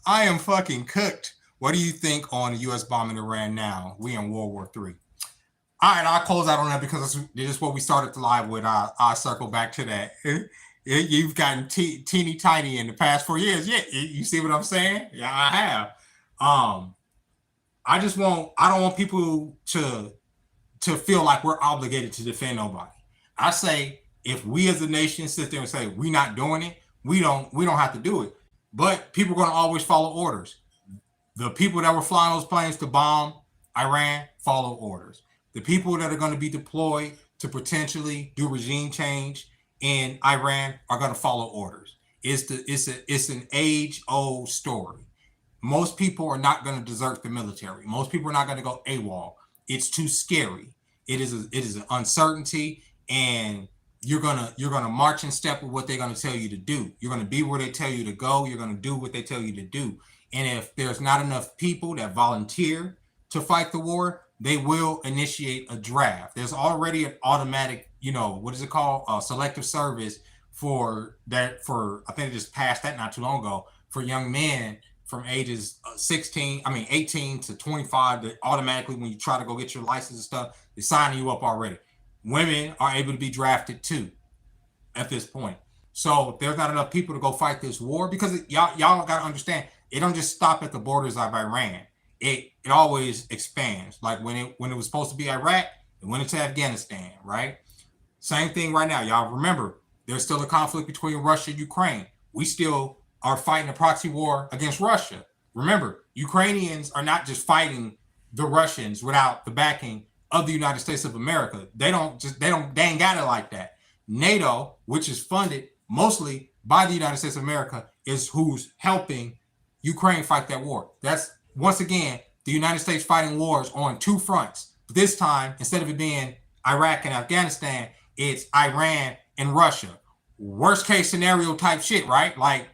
I am fucking cooked. What do you think on the U.S. bombing Iran now? We in World War III. All right, I'll close out on that because this is what we started the live with. I'll circle back to that. You've gotten teeny tiny in the past 4 years. Yeah, you see what I'm saying? Yeah, I have. I don't want people to feel like we're obligated to defend nobody. I say if we as a nation sit there and say we're not doing it, we don't have to do it. But people are going to always follow orders. The people that were flying those planes to bomb Iran follow orders. The people that are going to be deployed to potentially do regime change in Iran are going to follow orders. It's an age-old story. Most people are not going to desert the military. Most people are not going to go AWOL. It's too scary. It is an uncertainty, and you're gonna march in step with what they're gonna tell you to do. You're gonna be where they tell you to go. You're gonna do what they tell you to do. And if there's not enough people that volunteer to fight the war, they will initiate a draft. There's already an automatic, what is it called? Selective service for that. I think it just passed that not too long ago for young men from ages 18 to 25. That automatically, when you try to go get your license and stuff, they're signing you up already. Women are able to be drafted too at this point. So there's not enough people to go fight this war because y'all got to understand, it don't just stop at the borders of Iran. It always expands. Like when it was supposed to be Iraq, it went into Afghanistan, right? Same thing right now. Y'all remember, there's still a conflict between Russia and Ukraine. We still are fighting a proxy war against Russia. Remember, Ukrainians are not just fighting the Russians without the backing of the United States of America. They ain't got it like that. NATO, which is funded mostly by the United States of America, is who's helping Ukraine fight that war. That's, once again, the United States fighting wars on two fronts. But this time, instead of it being Iraq and Afghanistan, it's Iran and Russia. Worst case scenario type shit, right? Like,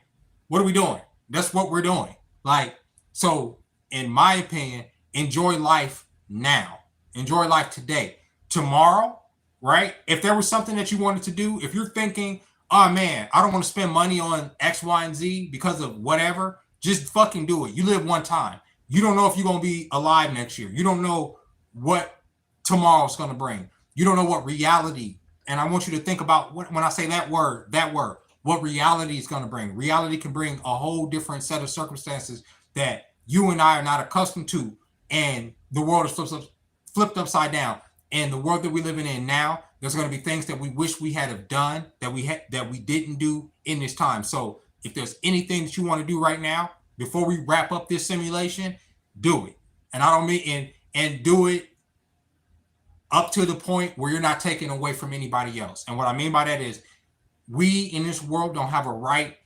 what are we doing? That's what we're doing. Like, so in my opinion, enjoy life now. Enjoy life today. Tomorrow, right? If there was something that you wanted to do, if you're thinking, oh man, I don't want to spend money on X, Y, and Z because of whatever, just fucking do it. You live one time. You don't know if you're going to be alive next year. You don't know what tomorrow's going to bring. You don't know what reality. And I want you to think about when I say that word, what reality is going to bring. Reality can bring a whole different set of circumstances that you and I are not accustomed to. And the world is flipped upside down. And the world that we're living in now, there's going to be things that we wish we had have done that we didn't do in this time. So if there's anything that you want to do right now, before we wrap up this simulation, do it. And I don't mean and do it up to the point where you're not taking away from anybody else. And what I mean by that is, we in this world don't have a right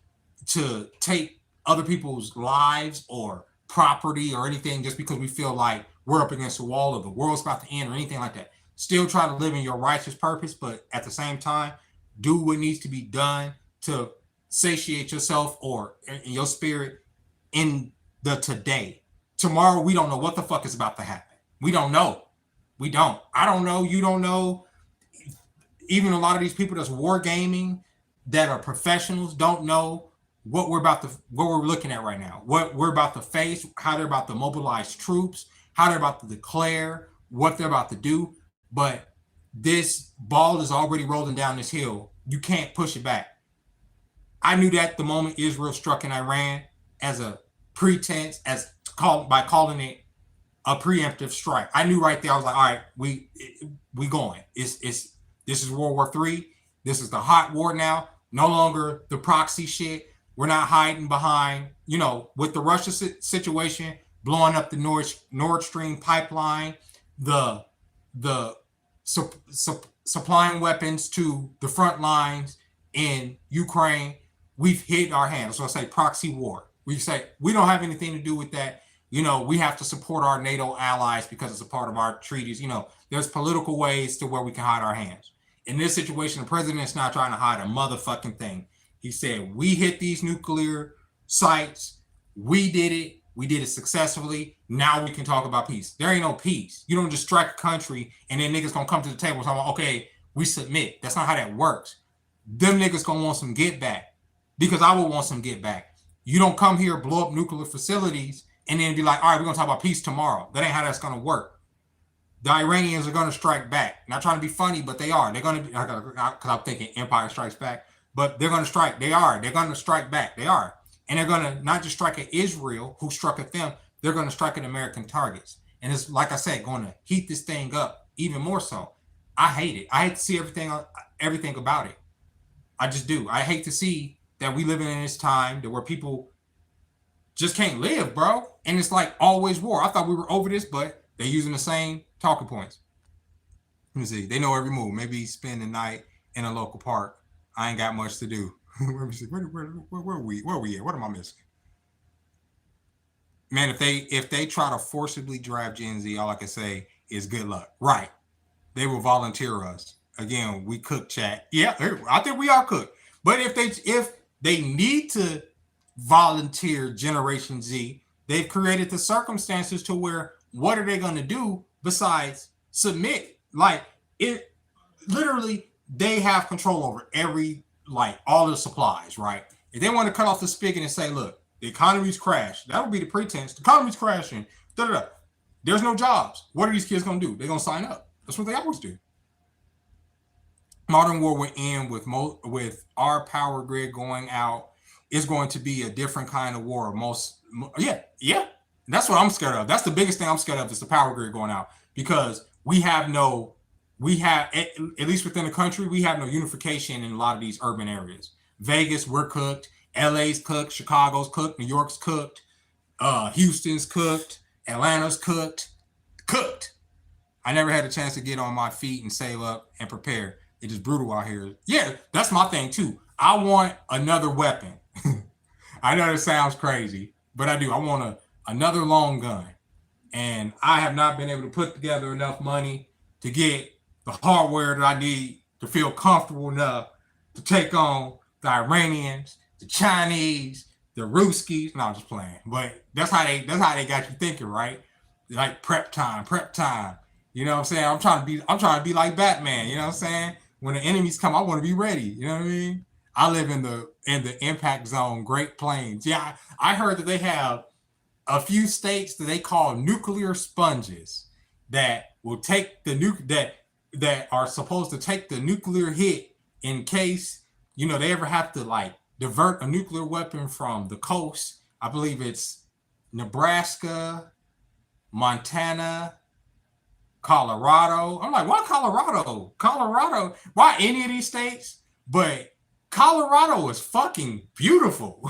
to take other people's lives or property or anything just because we feel like we're up against a wall or the world's about to end or anything like that. Still try to live in your righteous purpose, but at the same time, do what needs to be done to satiate yourself or in your spirit in the today. Tomorrow, we don't know what the fuck is about to happen. We don't know. We don't. I don't know. You don't know. Even a lot of these people that's war gaming, that are professionals, don't know what we're looking at right now, what we're about to face, how they're about to mobilize troops, how they're about to declare, what they're about to do. But this ball is already rolling down this hill. You can't push it back. I knew that the moment Israel struck in Iran as a pretense, by calling it a preemptive strike. I knew right there. I was like, all right, we going. This is World War III. This is the hot war now. No longer the proxy shit. We're not hiding behind, with the Russia situation, blowing up the Nord Stream pipeline, the supplying weapons to the front lines in Ukraine. We've hid our hands. So I say proxy war. We say we don't have anything to do with that. We have to support our NATO allies because it's a part of our treaties. There's political ways to where we can hide our hands. In this situation, the president's not trying to hide a motherfucking thing. He said, we hit these nuclear sites. We did it. We did it successfully. Now we can talk about peace. There ain't no peace. You don't just strike a country and then niggas gonna come to the table and talk about, okay, we submit. That's not how that works. Them niggas gonna want some get back, because I will want some get back. You don't come here, blow up nuclear facilities, and then be like, all right, we're gonna talk about peace tomorrow. That ain't how that's gonna work. The Iranians are gonna strike back. Not trying to be funny, but they are. They're gonna be, because I'm thinking Empire Strikes Back, but they're gonna strike. They are. They're gonna strike back. They are. And they're gonna not just strike at Israel, who struck at them. They're gonna strike at American targets. And it's, like I said, going to heat this thing up even more so. I hate it. I hate to see everything about it. I just do. I hate to see that we live in this time where people just can't live, bro. And it's like always war. I thought we were over this, but they're using the same talking points. Let me see. They know every move. Maybe spend the night in a local park. I ain't got much to do. Let me see. Where are we at? What am I missing? Man, if they try to forcibly drive Gen Z, all I can say is good luck. Right. They will volunteer us. Again, we cook, chat. Yeah, I think we are cooked. But if they need to volunteer Generation Z, they've created the circumstances to where, what are they going to do besides submit? Like, it literally, they have control over all the supplies, right? If they want to cut off the spigot and say, look, the economy's crashed, that would be the pretense. The economy's crashing. There's no jobs. What are these kids going to do? They're going to sign up. That's what they always do. Modern war will end with our power grid going out. It's going to be a different kind of war. Yeah. That's what I'm scared of. That's the biggest thing I'm scared of, is the power grid going out, because at least within the country, we have no unification in a lot of these urban areas. Vegas, we're cooked. LA's cooked. Chicago's cooked. New York's cooked. Houston's cooked. Atlanta's cooked. I never had a chance to get on my feet and save up and prepare. It is brutal out here. Yeah, that's my thing too. I want another weapon. I know that sounds crazy, but I do. I want another long gun. And I have not been able to put together enough money to get the hardware that I need to feel comfortable enough to take on the Iranians, the Chinese, the Ruskies. No, I'm just playing. But that's how they got you thinking, right? Like prep time. You know what I'm saying? I'm trying to be like Batman, you know what I'm saying? When the enemies come, I want to be ready. You know what I mean? I live in the impact zone, Great Plains. Yeah, I heard that they have a few states that they call nuclear sponges that will take the that are supposed to take the nuclear hit in case, they ever have to divert a nuclear weapon from the coast. I believe it's Nebraska, Montana, Colorado. I'm like, why Colorado? Why any of these states? But Colorado is fucking beautiful.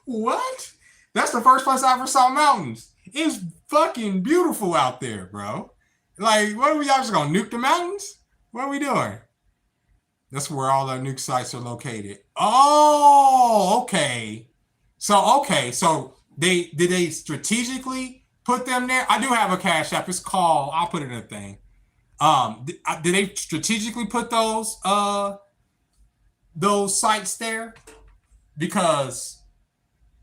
What? That's the first place I ever saw mountains. It's fucking beautiful out there, bro. Like, what are we just gonna nuke the mountains? What are we doing? That's where all our nuke sites are located. Oh, okay. So did they strategically put them there? I do have a Cashapp. It's called, I'll put it in a thing. Did they strategically put those sites there? Because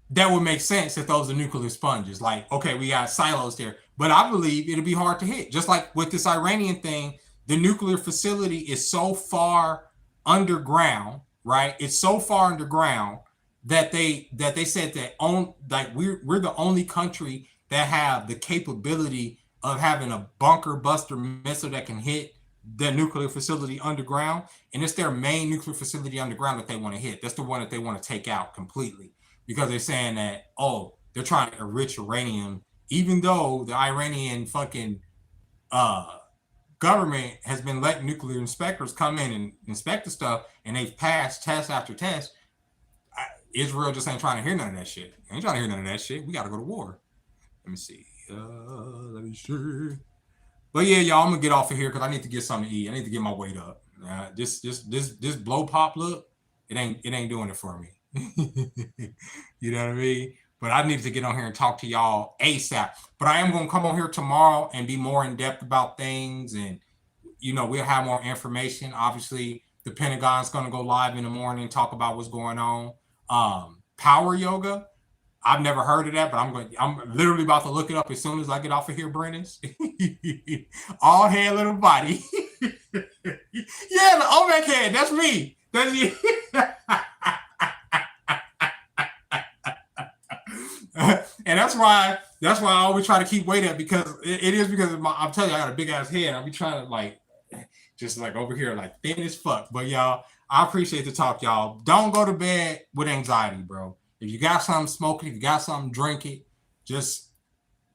that would make sense if those are nuclear sponges. Like, okay, we got silos there, but I believe it'll be hard to hit. Just like with this Iranian thing, the nuclear facility is so far underground, right? It's so far underground that they said that we're the only country that have the capability of having a bunker buster missile that can hit the nuclear facility underground. And it's their main nuclear facility underground that they want to hit. That's the one that they want to take out completely, because they're saying that, they're trying to enrich uranium, even though the Iranian fucking government has been letting nuclear inspectors come in and inspect the stuff, and they've passed test after test. Israel just ain't trying to hear none of that shit. Ain't trying to hear none of that shit. We got to go to war. Let me see. Let me see. But yeah, y'all, I'm gonna get off of here because I need to get something to eat. I need to get my weight up. This blow pop look, it ain't doing it for me. You know what I mean? But I need to get on here and talk to y'all ASAP. But I am going to come on here tomorrow and be more in depth about things. And, we'll have more information. Obviously, the Pentagon's going to go live in the morning and talk about what's going on. Power yoga. I've never heard of that, but I'm literally about to look it up as soon as I get off of here, Brennan's. All head, little body. Yeah, the Olmec head. That's me. That's you. And that's why I always try to keep weight up, because it is because I'm telling you, I got a big ass head. I'll be trying to just over here thin as fuck. But y'all, I appreciate the talk, y'all. Don't go to bed with anxiety, bro. If you got something, smoke it. If you got something, drink it. Just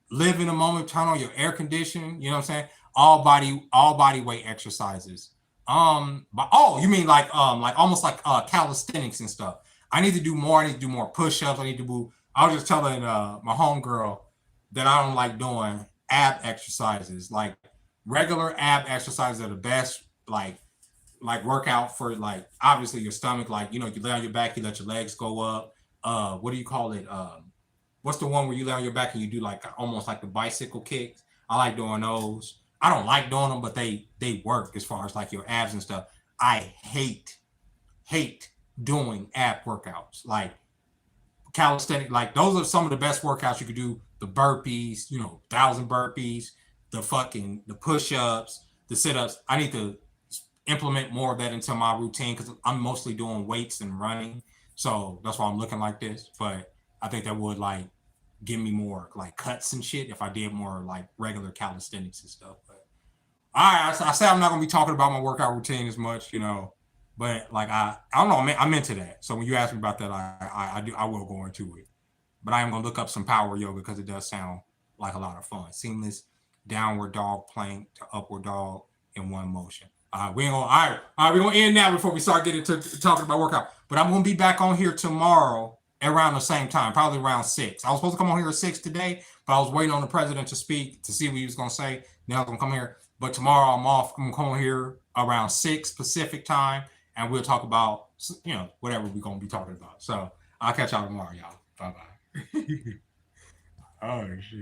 live in the moment. Turn on your air conditioning. You know what I'm saying? All body weight exercises. You mean almost like calisthenics and stuff. I need to do more. I need to do more push-ups. I was just telling my homegirl that I don't like doing ab exercises. Like regular ab exercises are the best. Like workout for obviously your stomach. You lay on your back, you let your legs go up. What do you call it? What's the one where you lay on your back and you do almost like the bicycle kicks? I like doing those. I don't like doing them, but they work as far as your abs and stuff. I hate doing ab workouts. Calisthenic, those are some of the best workouts you could do. The burpees, 1,000 burpees, the push-ups, the sit-ups. I need to implement more of that into my routine, because I'm mostly doing weights and running. So that's why I'm looking like this. But I think that would give me more cuts and shit if I did more regular calisthenics and stuff. But all right, I say I'm not gonna be talking about my workout routine as much, but I don't know, man, I'm into that. So when you ask me about that, I will go into it. But I am gonna look up some power yoga, because it does sound like a lot of fun. Seamless downward dog plank to upward dog in one motion. We're gonna end now before we start getting to talking about workout. But I'm gonna be back on here tomorrow around the same time, probably around 6. I was supposed to come on here at 6 today, but I was waiting on the president to speak to see what he was gonna say. Then I was gonna come here. But tomorrow I'm off. I'm gonna come here around 6 Pacific time, and we'll talk about whatever we're gonna be talking about. So I'll catch y'all tomorrow, y'all. Bye bye. Oh shit.